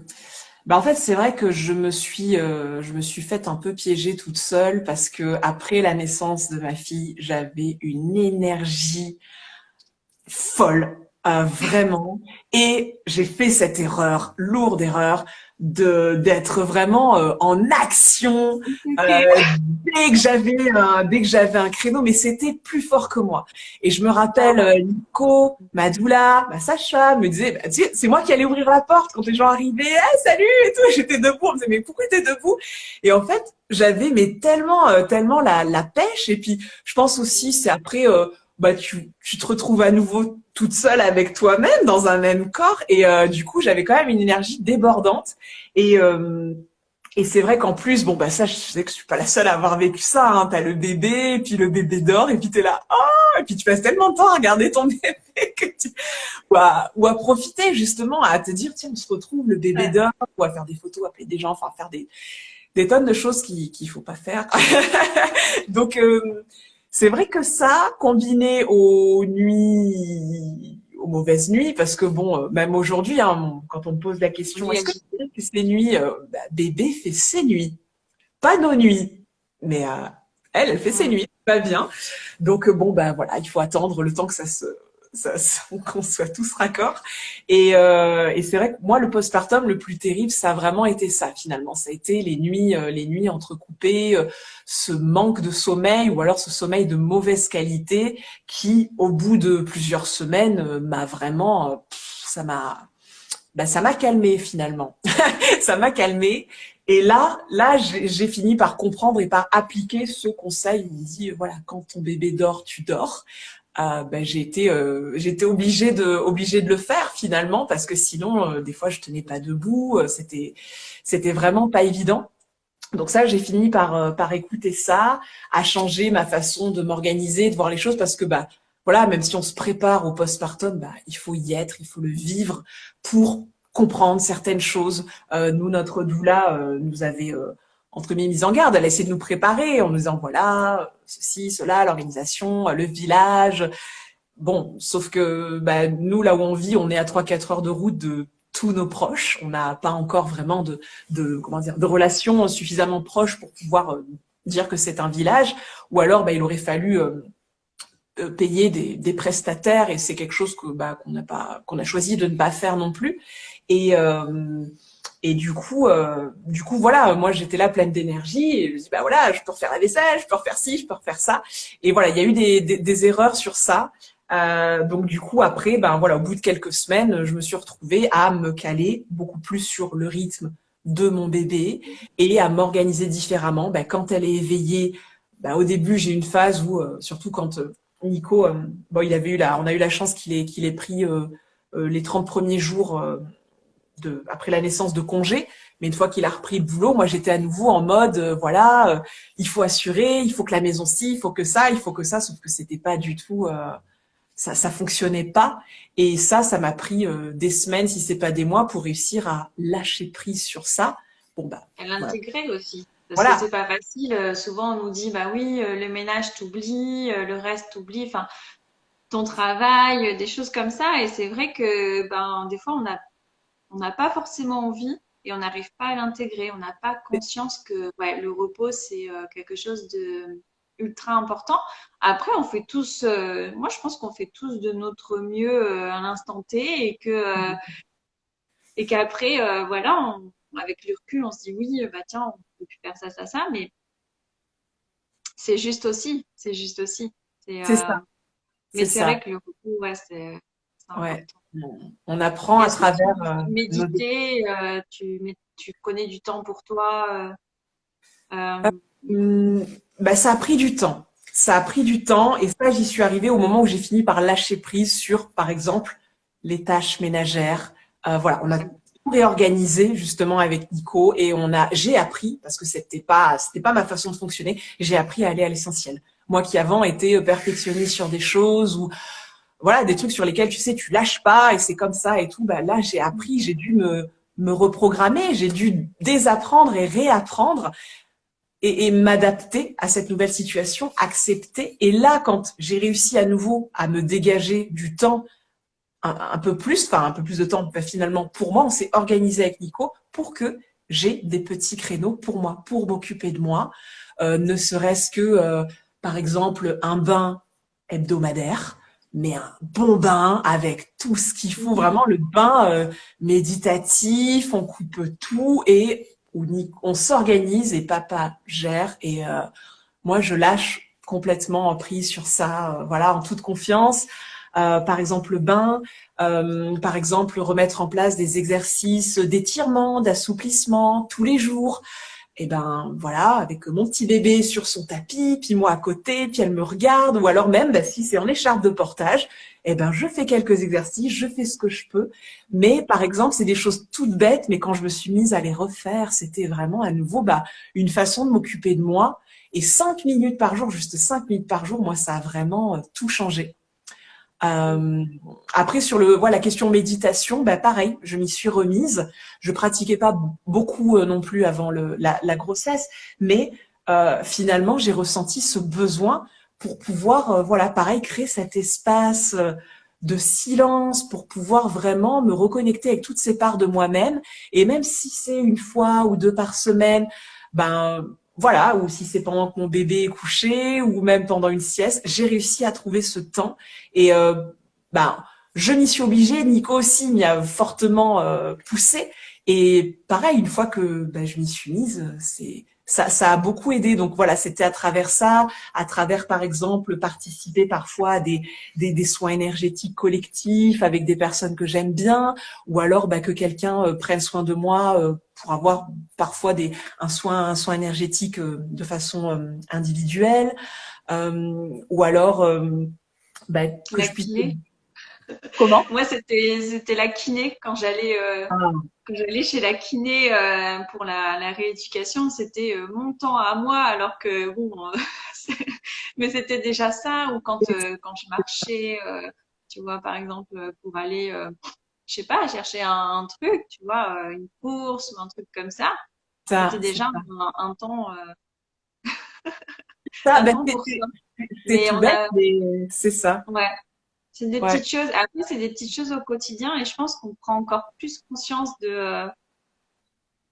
Bah en fait, c'est vrai que je me suis faite un peu piéger toute seule parce que après la naissance de ma fille, j'avais une énergie folle, vraiment. Et j'ai fait cette erreur, lourde erreur, d'être vraiment en action Ok. dès que j'avais un créneau, mais c'était plus fort que moi. Et je me Ah rappelle ouais. Nico, ma doula, ma sage-femme me disait, bah, tu sais, c'est moi qui allais ouvrir la porte quand les gens arrivaient, ah, salut et tout. J'étais debout, on me disait, mais pourquoi t'es debout? Et en fait, j'avais mais tellement la pêche. Et puis, je pense aussi, c'est après. Bah tu te retrouves à nouveau toute seule avec toi-même dans un même corps et du coup j'avais quand même une énergie débordante et euh, et c'est vrai qu'en plus bon bah ça je sais que je suis pas la seule à avoir vécu ça hein, t'as le bébé et puis le bébé dort et puis t'es là oh et puis tu passes tellement de temps à regarder ton bébé que tu ou à profiter justement à te dire tiens on se retrouve le bébé Ouais. dort ou à faire des photos appeler des gens enfin faire des tonnes de choses qu'il faut pas faire. Donc c'est vrai que ça, combiné aux nuits, aux mauvaises nuits, parce que bon, même aujourd'hui, hein, quand on me pose la question, Oui, est-ce que tu agité. sais que ces nuits, bah, bébé fait ses nuits, pas nos nuits, mais elle fait ses Hmm. nuits, pas bien. Donc bon, bah voilà, il faut attendre le temps que qu'on soit tous raccords. Et c'est vrai que moi, le postpartum le plus terrible, ça a vraiment été ça finalement. Ça a été les nuits entrecoupées, ce manque de sommeil ou alors ce sommeil de mauvaise qualité qui, au bout de plusieurs semaines, m'a vraiment, ça m'a calmé finalement. Ça m'a calmé. Et là, j'ai fini par comprendre et par appliquer ce conseil où on dit, voilà, quand ton bébé dort, tu dors. Ben, j'étais obligée de le faire finalement parce que sinon, des fois, je tenais pas debout. C'était vraiment pas évident. Donc ça, j'ai fini par écouter ça, à changer ma façon de m'organiser, de voir les choses parce que bah voilà, même si on se prépare au postpartum, bah il faut y être, il faut le vivre pour comprendre certaines choses. Nous, notre doula nous avait entre guillemets mis en garde. Elle a essayé de nous préparer en nous disant voilà ceci, cela, l'organisation, le village. Bon, sauf que bah, nous, là où on vit, on est à 3 4 heures de route de tous nos proches. On n'a pas encore vraiment comment dire, de relations suffisamment proches pour pouvoir dire que c'est un village. Ou alors, bah, il aurait fallu payer des prestataires et c'est quelque chose que bah, qu'on a choisi de ne pas faire non plus. Et et du coup, voilà, moi j'étais là pleine d'énergie et je me dis bah voilà, je peux refaire la vaisselle, je peux refaire ci, je peux refaire ça. Et voilà, il y a eu des erreurs sur ça. Donc du coup après, ben voilà, au bout de quelques semaines, je me suis retrouvée à me caler beaucoup plus sur le rythme de mon bébé et à m'organiser différemment. Ben, quand elle est éveillée, ben, au début j'ai eu une phase où, surtout quand Nico, bon, on a eu la chance qu'il ait pris les 30 premiers jours après la naissance de congé. Mais une fois qu'il a repris le boulot, moi j'étais à nouveau en mode voilà, il faut assurer, il faut que la maison ci, il faut que ça, sauf que c'était pas du tout ça fonctionnait pas et ça m'a pris des semaines si c'est pas des mois pour réussir à lâcher prise sur ça. Bon bah À voilà. l'intégrer aussi. Parce que c'est Voilà. pas facile. Souvent, on nous dit, bah oui, le ménage t'oublie, le reste t'oublie. Enfin, ton travail, des choses comme ça. Et c'est vrai que ben des fois on n'a pas forcément envie. et on n'arrive pas à l'intégrer. On n'a pas conscience que ouais, le repos, c'est quelque chose de ultra important. Après, on fait tous, moi je pense qu'on fait tous de notre mieux à l'instant T et qu'après, voilà, avec le recul, on se dit oui, bah tiens, on peut plus faire ça, ça, ça, mais c'est juste aussi, c'est juste aussi. C'est, C'est ça, mais c'est c'est ça. vrai que le repos, ouais, c'est Ouais. important. On apprend à Est-ce que travers nos... méditer, tu connais du temps pour toi, euh, Hum, bah, ça a pris du temps. Ça a pris du temps et ça, j'y suis arrivée au moment où j'ai fini par lâcher prise sur, par exemple, les tâches ménagères. Voilà, on a tout réorganisé justement avec Nico et j'ai appris parce que c'était pas ma façon de fonctionner. J'ai appris à aller à l'essentiel. Moi qui avant étais perfectionniste sur des choses ou voilà des trucs sur lesquels tu sais tu lâches pas et c'est comme ça et tout. Bah là, j'ai appris, j'ai dû me reprogrammer, j'ai dû désapprendre et réapprendre et m'adapter à cette nouvelle situation, accepter. Et là, quand j'ai réussi à nouveau à me dégager du temps un peu plus, enfin un peu plus de temps finalement pour moi, on s'est organisé avec Nico pour que j'ai des petits créneaux pour moi, pour m'occuper de moi, ne serait-ce que par exemple un bain hebdomadaire, mais un bon bain avec tout ce qu'il faut, vraiment le bain méditatif, on coupe tout et on s'organise et papa gère et moi je lâche complètement prise sur ça, voilà, en toute confiance. Par exemple le bain, par exemple remettre en place des exercices d'étirement, d'assouplissement tous les jours. Et ben voilà, avec mon petit bébé sur son tapis, puis moi à côté, puis elle me regarde, ou alors même bah, si c'est en écharpe de portage, eh ben je fais quelques exercices, je fais ce que je peux. Mais par exemple, c'est des choses toutes bêtes, mais quand je me suis mise à les refaire, c'était vraiment à nouveau bah, une façon de m'occuper de moi. Et 5 minutes par jour, juste 5 minutes par jour, moi ça a vraiment tout changé. Euh, Après sur la question méditation, bah pareil, je m'y suis remise. Je pratiquais pas beaucoup non plus avant la grossesse, mais finalement j'ai ressenti ce besoin pour pouvoir voilà pareil créer cet espace de silence pour pouvoir vraiment me reconnecter avec toutes ces parts de moi-même et même si c'est une fois ou deux par semaine, ben voilà, ou si c'est pendant que mon bébé est couché ou même pendant une sieste, j'ai réussi à trouver ce temps et ben, je m'y suis obligée. Nico aussi m'y a fortement poussé. Et pareil, une fois que ben, je m'y suis mise, ça a beaucoup aidé. Donc voilà, c'était à travers ça, à travers par exemple participer parfois à des soins énergétiques collectifs avec des personnes que j'aime bien, ou alors ben, que quelqu'un prenne soin de moi pour avoir parfois un soin énergétique de façon individuelle, ou alors bah, que la je puisse... kiné? Comment? Moi, c'était la kiné Ah, quand j'allais chez la kiné pour la rééducation, c'était mon temps à moi, alors que bon, mais c'était déjà ça. Ou quand je marchais, tu vois, par exemple, pour aller, je sais pas, chercher un truc, tu vois, une course ou un truc comme ça, c'était c'est déjà ça. Ça, un ben, temps pour soi. c'est Mais tout on bête, a, mais c'est ça. ouais, c'est des Ouais. petites choses. Après, c'est des petites choses au quotidien, et je pense qu'on prend encore plus conscience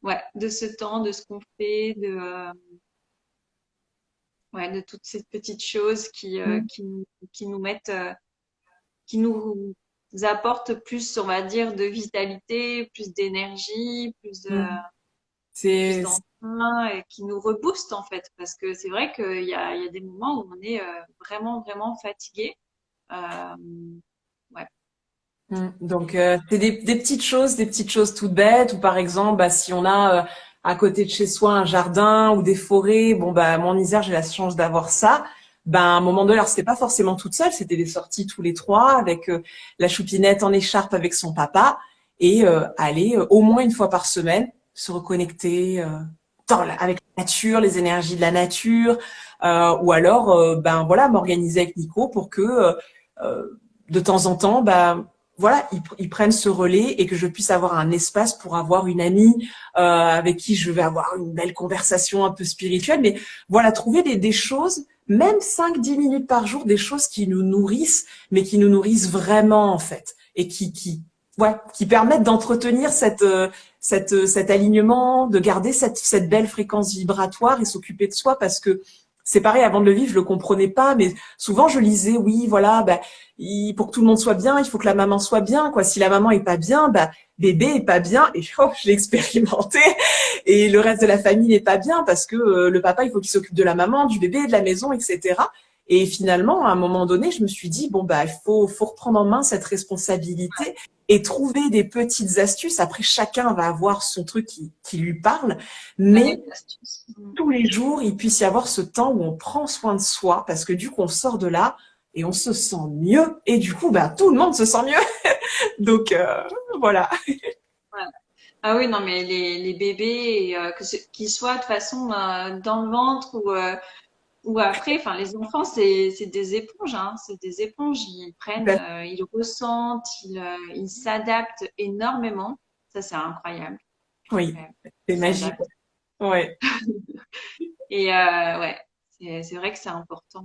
ouais, de ce temps, de ce qu'on fait, ouais, de toutes ces petites choses Mm. qui nous mettent, qui nous apportent plus, on va dire, de vitalité, plus d'énergie, Mm. plus C'est, d'entrain, et qui nous rebooste en fait. Parce que c'est vrai qu'il y a des moments où on est vraiment, vraiment fatigué. Euh, ouais. Donc, c'est des petites choses toutes bêtes. Ou par exemple, bah, si on a à côté de chez soi un jardin ou des forêts, bon bah moi en Isère j'ai la chance d'avoir ça. Ben à un moment donné, alors c'était pas forcément toute seule, c'était des sorties tous les trois avec la choupinette en écharpe avec son papa et aller au moins une fois par semaine se reconnecter avec la nature, les énergies de la nature, ou alors ben voilà m'organiser avec Nico pour que de temps en temps, ben voilà, ils prennent ce relais et que je puisse avoir un espace pour avoir une amie avec qui je vais avoir une belle conversation un peu spirituelle. Mais voilà, trouver des choses, même 5-10 minutes par jour, des choses qui nous nourrissent, mais qui nous nourrissent vraiment en fait, et qui permettent d'entretenir cet alignement, de garder cette belle fréquence vibratoire et s'occuper de soi parce que c'est pareil, avant de le vivre, je le comprenais pas, mais souvent je lisais, oui, voilà, bah, pour que tout le monde soit bien, il faut que la maman soit bien, quoi. Si la maman est pas bien, bah, bébé est pas bien, et oh, je l'ai expérimenté, et le reste de la famille n'est pas bien parce que le papa, il faut qu'il s'occupe de la maman, du bébé, de la maison, etc. Et finalement, à un moment donné, je me suis dit, bon, bah, faut reprendre en main cette responsabilité et trouver des petites astuces. Après, chacun va avoir son truc qui lui parle, mais tous les jours, il puisse y avoir ce temps où on prend soin de soi, parce que du coup, on sort de là et on se sent mieux. Et du coup, bah, tout le monde se sent mieux. Donc, voilà. Voilà. Ah oui, non, mais les bébés, qu'ils soient de toute façon dans le ventre ou après, enfin, les enfants, c'est des éponges, hein, c'est des éponges. Ils prennent, ils ressentent, ils s'adaptent énormément. Ça, c'est incroyable. Oui, Ouais, c'est ils magique. s'adaptent. Ouais. Et ouais, c'est vrai que c'est important.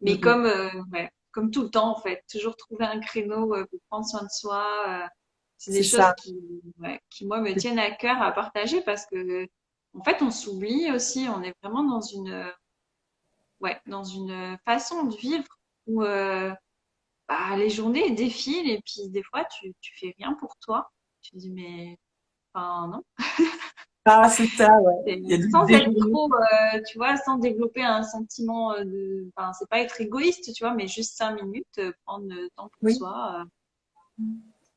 Mais Mm, ouais, comme tout le temps, en fait, toujours trouver un créneau pour prendre soin de soi. C'est des c'est choses ça. qui, moi, me tiennent à cœur à partager parce que, en fait, on s'oublie aussi. On est vraiment dans une façon de vivre où bah, les journées défilent et puis des fois, tu fais rien pour toi. Tu te dis, mais, enfin, non. Ah, c'est ça, ouais. Il y a Sans des être journées. trop, tu vois, sans développer un sentiment enfin, c'est pas être égoïste, tu vois, mais juste 5 minutes, prendre le temps pour Oui. soi.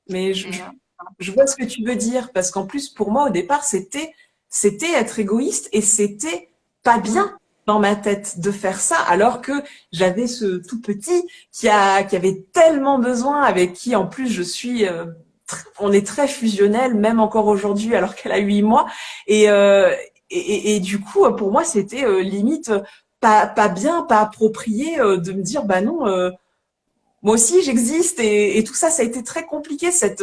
Mais Et, je vois ce que tu veux dire, parce qu'en plus, pour moi, au départ, c'était être égoïste et c'était pas mm, bien dans ma tête de faire ça, alors que j'avais ce tout petit qui avait tellement besoin, avec qui, en plus, je suis, on est très fusionnel, même encore aujourd'hui, alors qu'elle a 8 mois. Et, et du coup, pour moi, c'était limite pas bien, pas approprié de me dire, bah non, moi aussi j'existe et tout ça, ça a été très compliqué, cette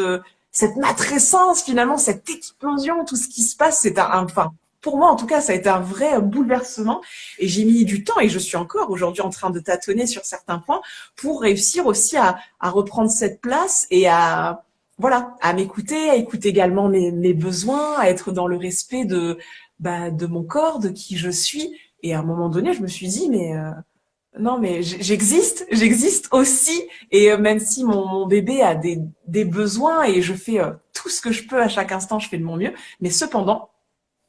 matrescence finalement, cette explosion, tout ce qui se passe, c'est enfin, pour moi en tout cas, ça a été un vrai bouleversement et j'ai mis du temps et je suis encore aujourd'hui en train de tâtonner sur certains points pour réussir aussi à reprendre cette place et à, voilà, à m'écouter, à écouter également mes besoins, à être dans le respect bah, de mon corps, de qui je suis. Et à un moment donné, je me suis dit, mais non, mais j'existe aussi. Et même si mon bébé a des besoins et je fais tout ce que je peux à chaque instant, je fais de mon mieux. Mais cependant,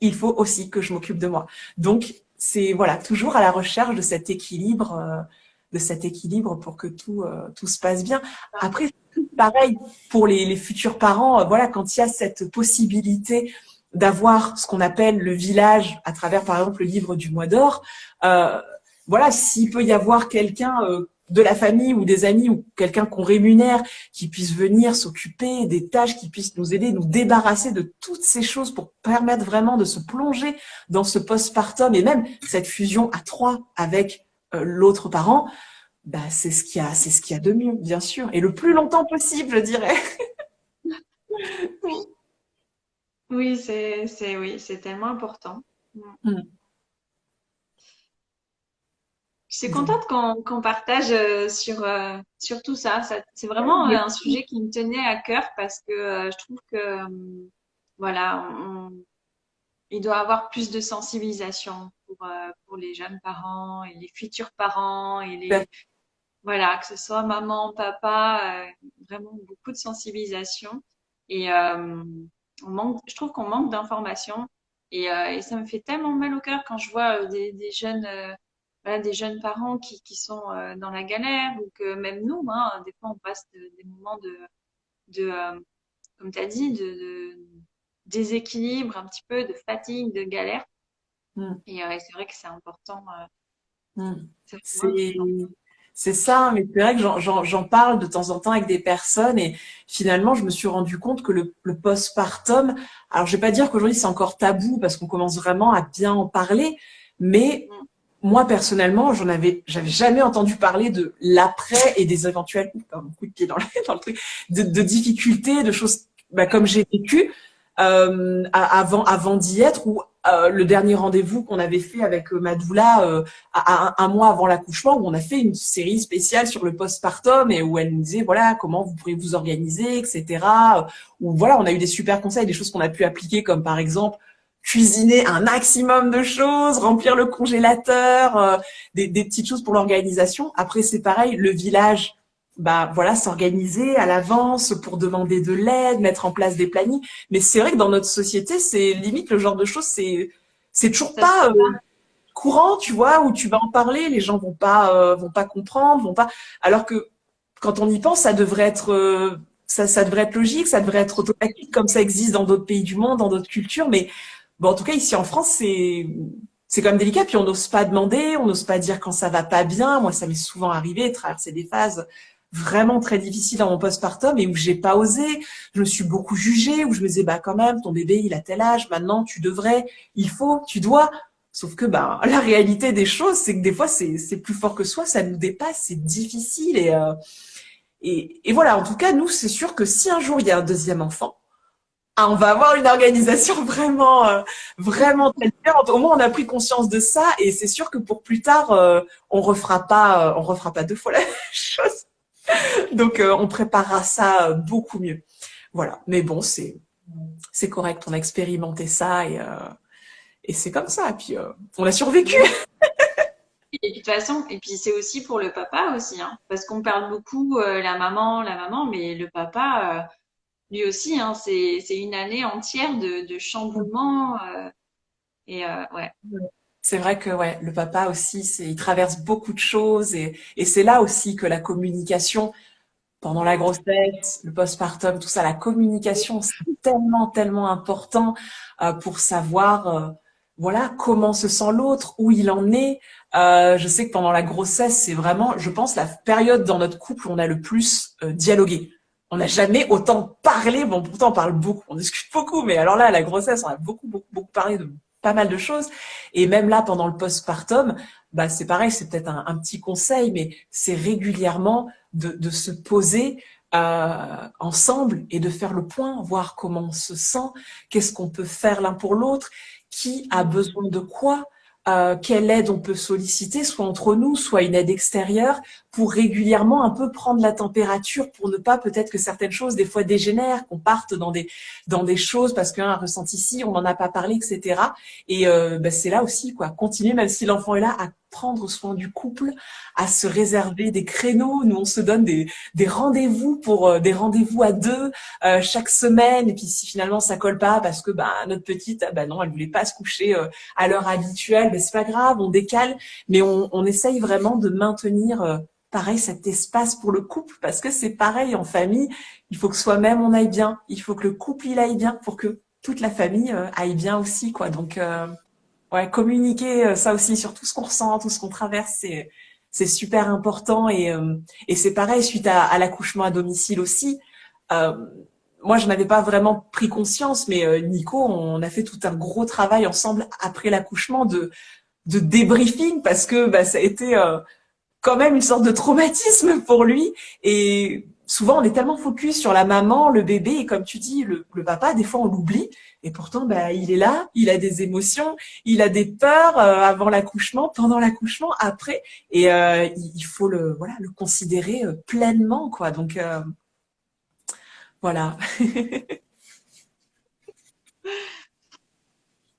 il faut aussi que je m'occupe de moi. Donc, c'est voilà, toujours à la recherche de cet équilibre pour que tout se passe bien. Après, pareil pour les futurs parents, voilà, quand il y a cette possibilité d'avoir ce qu'on appelle le village à travers, par exemple, le livre du Mois d'Or, euh, voilà, s'il peut y avoir quelqu'un de la famille ou des amis ou quelqu'un qu'on rémunère qui puisse venir s'occuper des tâches, qui puisse nous aider, nous débarrasser de toutes ces choses pour permettre vraiment de se plonger dans ce postpartum et même cette fusion à trois avec l'autre parent, bah c'est ce qu'il y a de mieux, bien sûr, et le plus longtemps possible, je dirais. oui, oui, c'est tellement important. Mm. Je suis Donc, contente qu'on partage sur tout ça. C'est vraiment un sujet qui me tenait à cœur parce que je trouve que voilà, il doit y avoir plus de sensibilisation pour les jeunes parents et les futurs parents et voilà, que ce soit maman, papa, vraiment beaucoup de sensibilisation. Et je trouve qu'on manque d'informations. Et ça me fait tellement mal au cœur quand je vois des jeunes, voilà, des jeunes parents qui sont dans la galère ou que même nous, hein, des fois, on passe des moments de comme tu as dit, de déséquilibre un petit peu, de fatigue, de galère. mm. Et c'est vrai que Mm. c'est vraiment C'est important. c'est ça, mais c'est vrai que j'en parle de temps en temps avec des personnes et finalement je me suis rendu compte que le postpartum, alors je vais pas dire qu'aujourd'hui c'est encore tabou parce qu'on commence vraiment à bien en parler, mais Mm. moi personnellement j'avais jamais entendu parler de l'après et des éventuels pardon, coup de pied dans dans le truc de difficultés, de choses bah, comme j'ai vécu avant d'y être ou le dernier rendez-vous qu'on avait fait avec ma doula un mois avant l'accouchement, où on a fait une série spéciale sur le postpartum et où elle nous disait voilà comment vous pourrez vous organiser, etc. Où voilà, on a eu des super conseils, des choses qu'on a pu appliquer, comme par exemple cuisiner un maximum de choses, remplir le congélateur, des petites choses pour l'organisation. Après, c'est pareil, le village, bah voilà, s'organiser à l'avance pour demander de l'aide, mettre en place des plannings. Mais c'est vrai que dans notre société, c'est limite le genre de choses, c'est toujours Ça se pas fait pas. courant, tu vois, où tu vas en parler, les gens vont pas comprendre, vont pas. Alors que quand on y pense, ça devrait être ça devrait être logique, ça devrait être automatique, comme ça existe dans d'autres pays du monde, dans d'autres cultures. Mais bon, en tout cas, ici en France, c'est quand même délicat. Puis on n'ose pas demander, on n'ose pas dire quand ça va pas bien. Moi, ça m'est souvent arrivé de traverser des phases vraiment très difficiles dans mon postpartum et où j'ai pas osé. Je me suis beaucoup jugée, où je me disais bah quand même, ton bébé il a tel âge, maintenant tu devrais, il faut, tu dois. Sauf que bah la réalité des choses, c'est que des fois c'est plus fort que soi, ça nous dépasse, c'est difficile et voilà. En tout cas, nous c'est sûr que si un jour il y a un deuxième enfant, ah, on va avoir une organisation vraiment, vraiment très différente. Au moins, on a pris conscience de ça, et c'est sûr que pour plus tard, on refera pas deux fois la même chose. Donc, on préparera ça beaucoup mieux. Voilà. Mais bon, c'est correct. On a expérimenté ça et c'est comme ça. Et puis, on a survécu. Oui. Et puis de toute façon, et puis c'est aussi pour le papa aussi, hein, parce qu'on parle beaucoup la maman, mais le papa, lui aussi, hein, c'est une année entière de chamboulement ouais. C'est vrai que ouais, le papa aussi, il traverse beaucoup de choses et c'est là aussi que la communication pendant la grossesse, le postpartum, tout ça, la communication, c'est tellement, tellement important pour savoir, voilà, comment se sent l'autre, où il en est. Je sais que pendant la grossesse, c'est vraiment, je pense, la période dans notre couple où on a le plus dialogué. On n'a jamais autant parlé. Bon, pourtant, on parle beaucoup, on discute beaucoup, mais alors là, à la grossesse, on a beaucoup, beaucoup, beaucoup parlé de pas mal de choses. Et même là, pendant le postpartum, bah, c'est pareil, c'est peut-être un petit conseil, mais c'est régulièrement de se poser ensemble et de faire le point, voir comment on se sent, qu'est-ce qu'on peut faire l'un pour l'autre, qui a besoin de quoi, quelle aide on peut solliciter, soit entre nous, soit une aide extérieure, pour régulièrement un peu prendre la température, pour ne pas peut-être que certaines choses des fois dégénèrent, qu'on parte dans des choses parce qu'un ressenti ici, on n'en a pas parlé, etc. Et ben, c'est là aussi quoi, continuer même si l'enfant est là à prendre soin du couple, à se réserver des créneaux. Nous, on se donne des rendez-vous pour des rendez-vous à deux chaque semaine. Et puis si finalement ça colle pas parce que bah notre petite, bah non, elle voulait pas se coucher à l'heure habituelle, mais c'est pas grave, on décale. Mais on essaye vraiment de maintenir pareil cet espace pour le couple parce que c'est pareil en famille. Il faut que soi-même on aille bien, il faut que le couple il aille bien pour que toute la famille aille bien aussi quoi. Donc ouais, communiquer ça aussi sur tout ce qu'on ressent, tout ce qu'on traverse, c'est super important et c'est pareil suite à l'accouchement à domicile aussi. Euh, Moi, je n'avais pas vraiment pris conscience, mais Nico, on a fait tout un gros travail ensemble après l'accouchement de débriefing parce que bah, ça a été quand même une sorte de traumatisme pour lui. Et souvent, on est tellement focus sur la maman, le bébé, et comme tu dis, le papa, des fois, on l'oublie. Et pourtant, bah, il est là, il a des émotions, il a des peurs avant l'accouchement, pendant l'accouchement, après. Et il faut voilà, le considérer pleinement, quoi. Donc, voilà.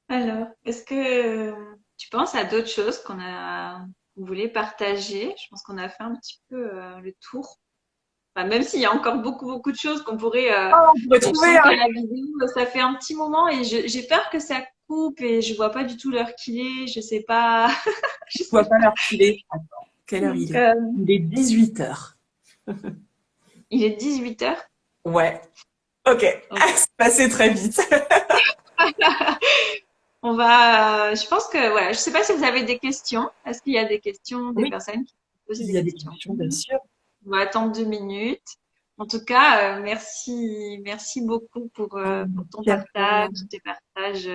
Alors, est-ce que tu penses à d'autres choses qu'on voulait partager? Je pense qu'on a fait un petit peu le tour. Enfin, même s'il y a encore beaucoup, beaucoup de choses qu'on pourrait. On pourrait Je trouver sens qu'à un... la vidéo, ça fait un petit moment et j'ai peur que ça coupe et je vois pas du tout l'heure qu'il est. Je sais pas. Je Je vois sais pas pas. l'heure qu'il est. Attends, quelle heure Donc, il est? Il est 18 heures. il est 18 heures. Ouais. Ok. C'est passé très vite. On va. Je pense que voilà. Je sais pas si vous avez des questions. Est-ce qu'il y a des questions, des Oui, personnes qui posent il des y a des questions? questions, bien sûr. On va attendre 2 minutes. En tout cas, merci beaucoup pour ton Merci à partage, toi. tes partages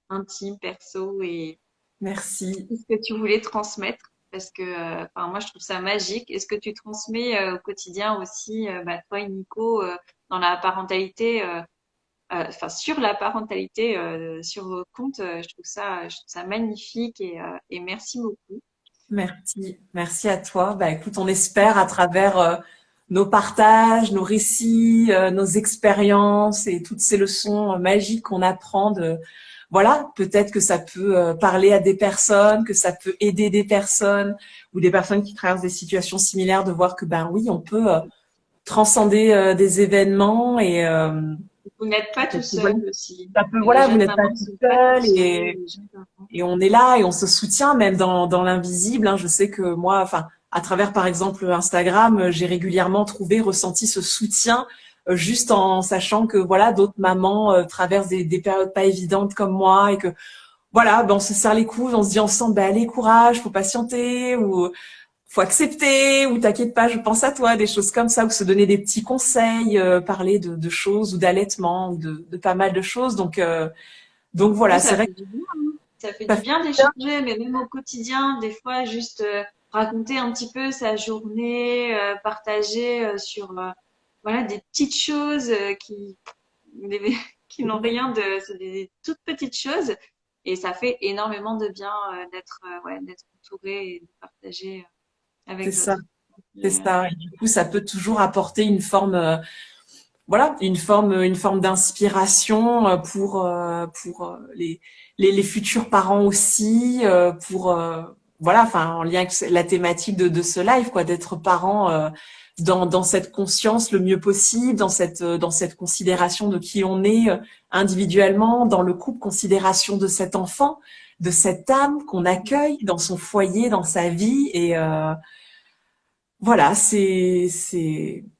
intimes, perso et Merci. tout ce que tu voulais transmettre. Parce que, enfin, moi, je trouve ça magique. Est-ce que tu transmets au quotidien aussi, bah, toi et Nico, dans la parentalité, enfin sur la parentalité sur vos comptes. Je trouve ça magnifique et merci beaucoup. Merci, merci à toi. Bah écoute, on espère à travers nos partages, nos récits, nos expériences et toutes ces leçons magiques qu'on apprend de, voilà, peut-être que ça peut parler à des personnes, que ça peut aider des personnes ou des personnes qui traversent des situations similaires, de voir que ben oui, on peut transcender des événements et Vous n'êtes pas tout voilà, seul aussi. ça peut, Les voilà, vous jeunes n'êtes pas mamans tout sont pas toutes seul seules, les jeunes parents. et on est là et on se soutient même dans l'invisible, hein. Je sais que moi, enfin, à travers par exemple Instagram, j'ai régulièrement trouvé, ressenti ce soutien juste en sachant que voilà, d'autres mamans traversent des périodes pas évidentes comme moi et que voilà, ben on se serre les coudes, on se dit ensemble, ben allez, courage, faut patienter ou faut accepter ou t'inquiète pas, je pense à toi, des choses comme ça, ou se donner des petits conseils, parler de choses ou d'allaitement ou de pas mal de choses. Donc Oui, voilà, c'est ça vrai fait que du bien, hein. Ça fait ça du fait bien bien. d'échanger, mais même au quotidien, des fois, juste raconter un petit peu sa journée, partager sur voilà des petites choses des- qui n'ont rien de, c'est des toutes petites choses, et ça fait énormément de bien d'être ouais, d'être entouré et de partager C'est avec ça, d'autres. c'est Et, ça. Et du coup, ça peut toujours apporter une forme, voilà, une forme d'inspiration pour les futurs parents aussi, pour voilà, enfin en lien avec la thématique de ce live, quoi, d'être parent dans cette conscience le mieux possible, dans cette considération de qui on est individuellement, dans le couple, considération de cet enfant, de cette âme qu'on accueille dans son foyer, dans sa vie et voilà,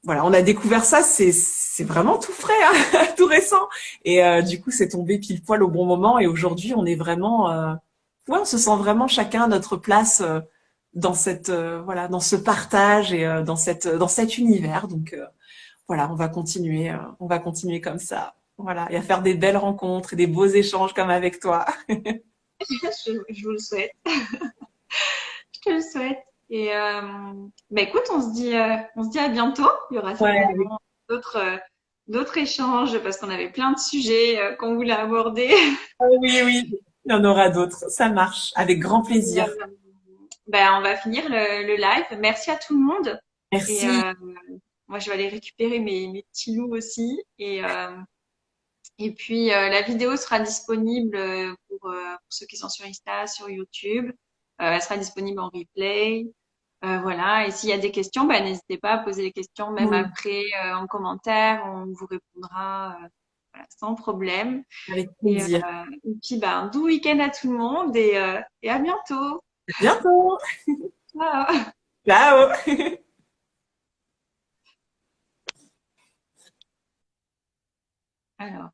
voilà, on a découvert ça, c'est vraiment tout frais, hein, tout récent. Et du coup, c'est tombé pile poil au bon moment. Et aujourd'hui, on est vraiment, ouais, on se sent vraiment chacun à notre place dans cette, voilà, dans ce partage et dans cet univers. Donc voilà, on va continuer comme ça. Voilà, et à faire des belles rencontres et des beaux échanges comme avec toi. je vous le souhaite. Je te le souhaite. Et bah écoute, on se dit à bientôt. Il y aura Ouais, certainement d'autres d'autres échanges parce qu'on avait plein de sujets qu'on voulait aborder. oui, oui, il y en aura d'autres. Ça marche, avec grand Et, plaisir. ben, on va finir le live. Merci à tout le monde. Et Merci. moi, je vais aller récupérer mes petits loups aussi. Et puis, la vidéo sera disponible pour ceux qui sont sur Insta, sur YouTube. Elle sera disponible en replay. Voilà. Et s'il y a des questions, bah, n'hésitez pas à poser les questions, même Oui, après, en commentaire. On vous répondra, voilà, sans problème. avec Et, plaisir. puis, bah, un doux week-end à tout le monde et à bientôt. À bientôt. Ciao. Ciao. Alors.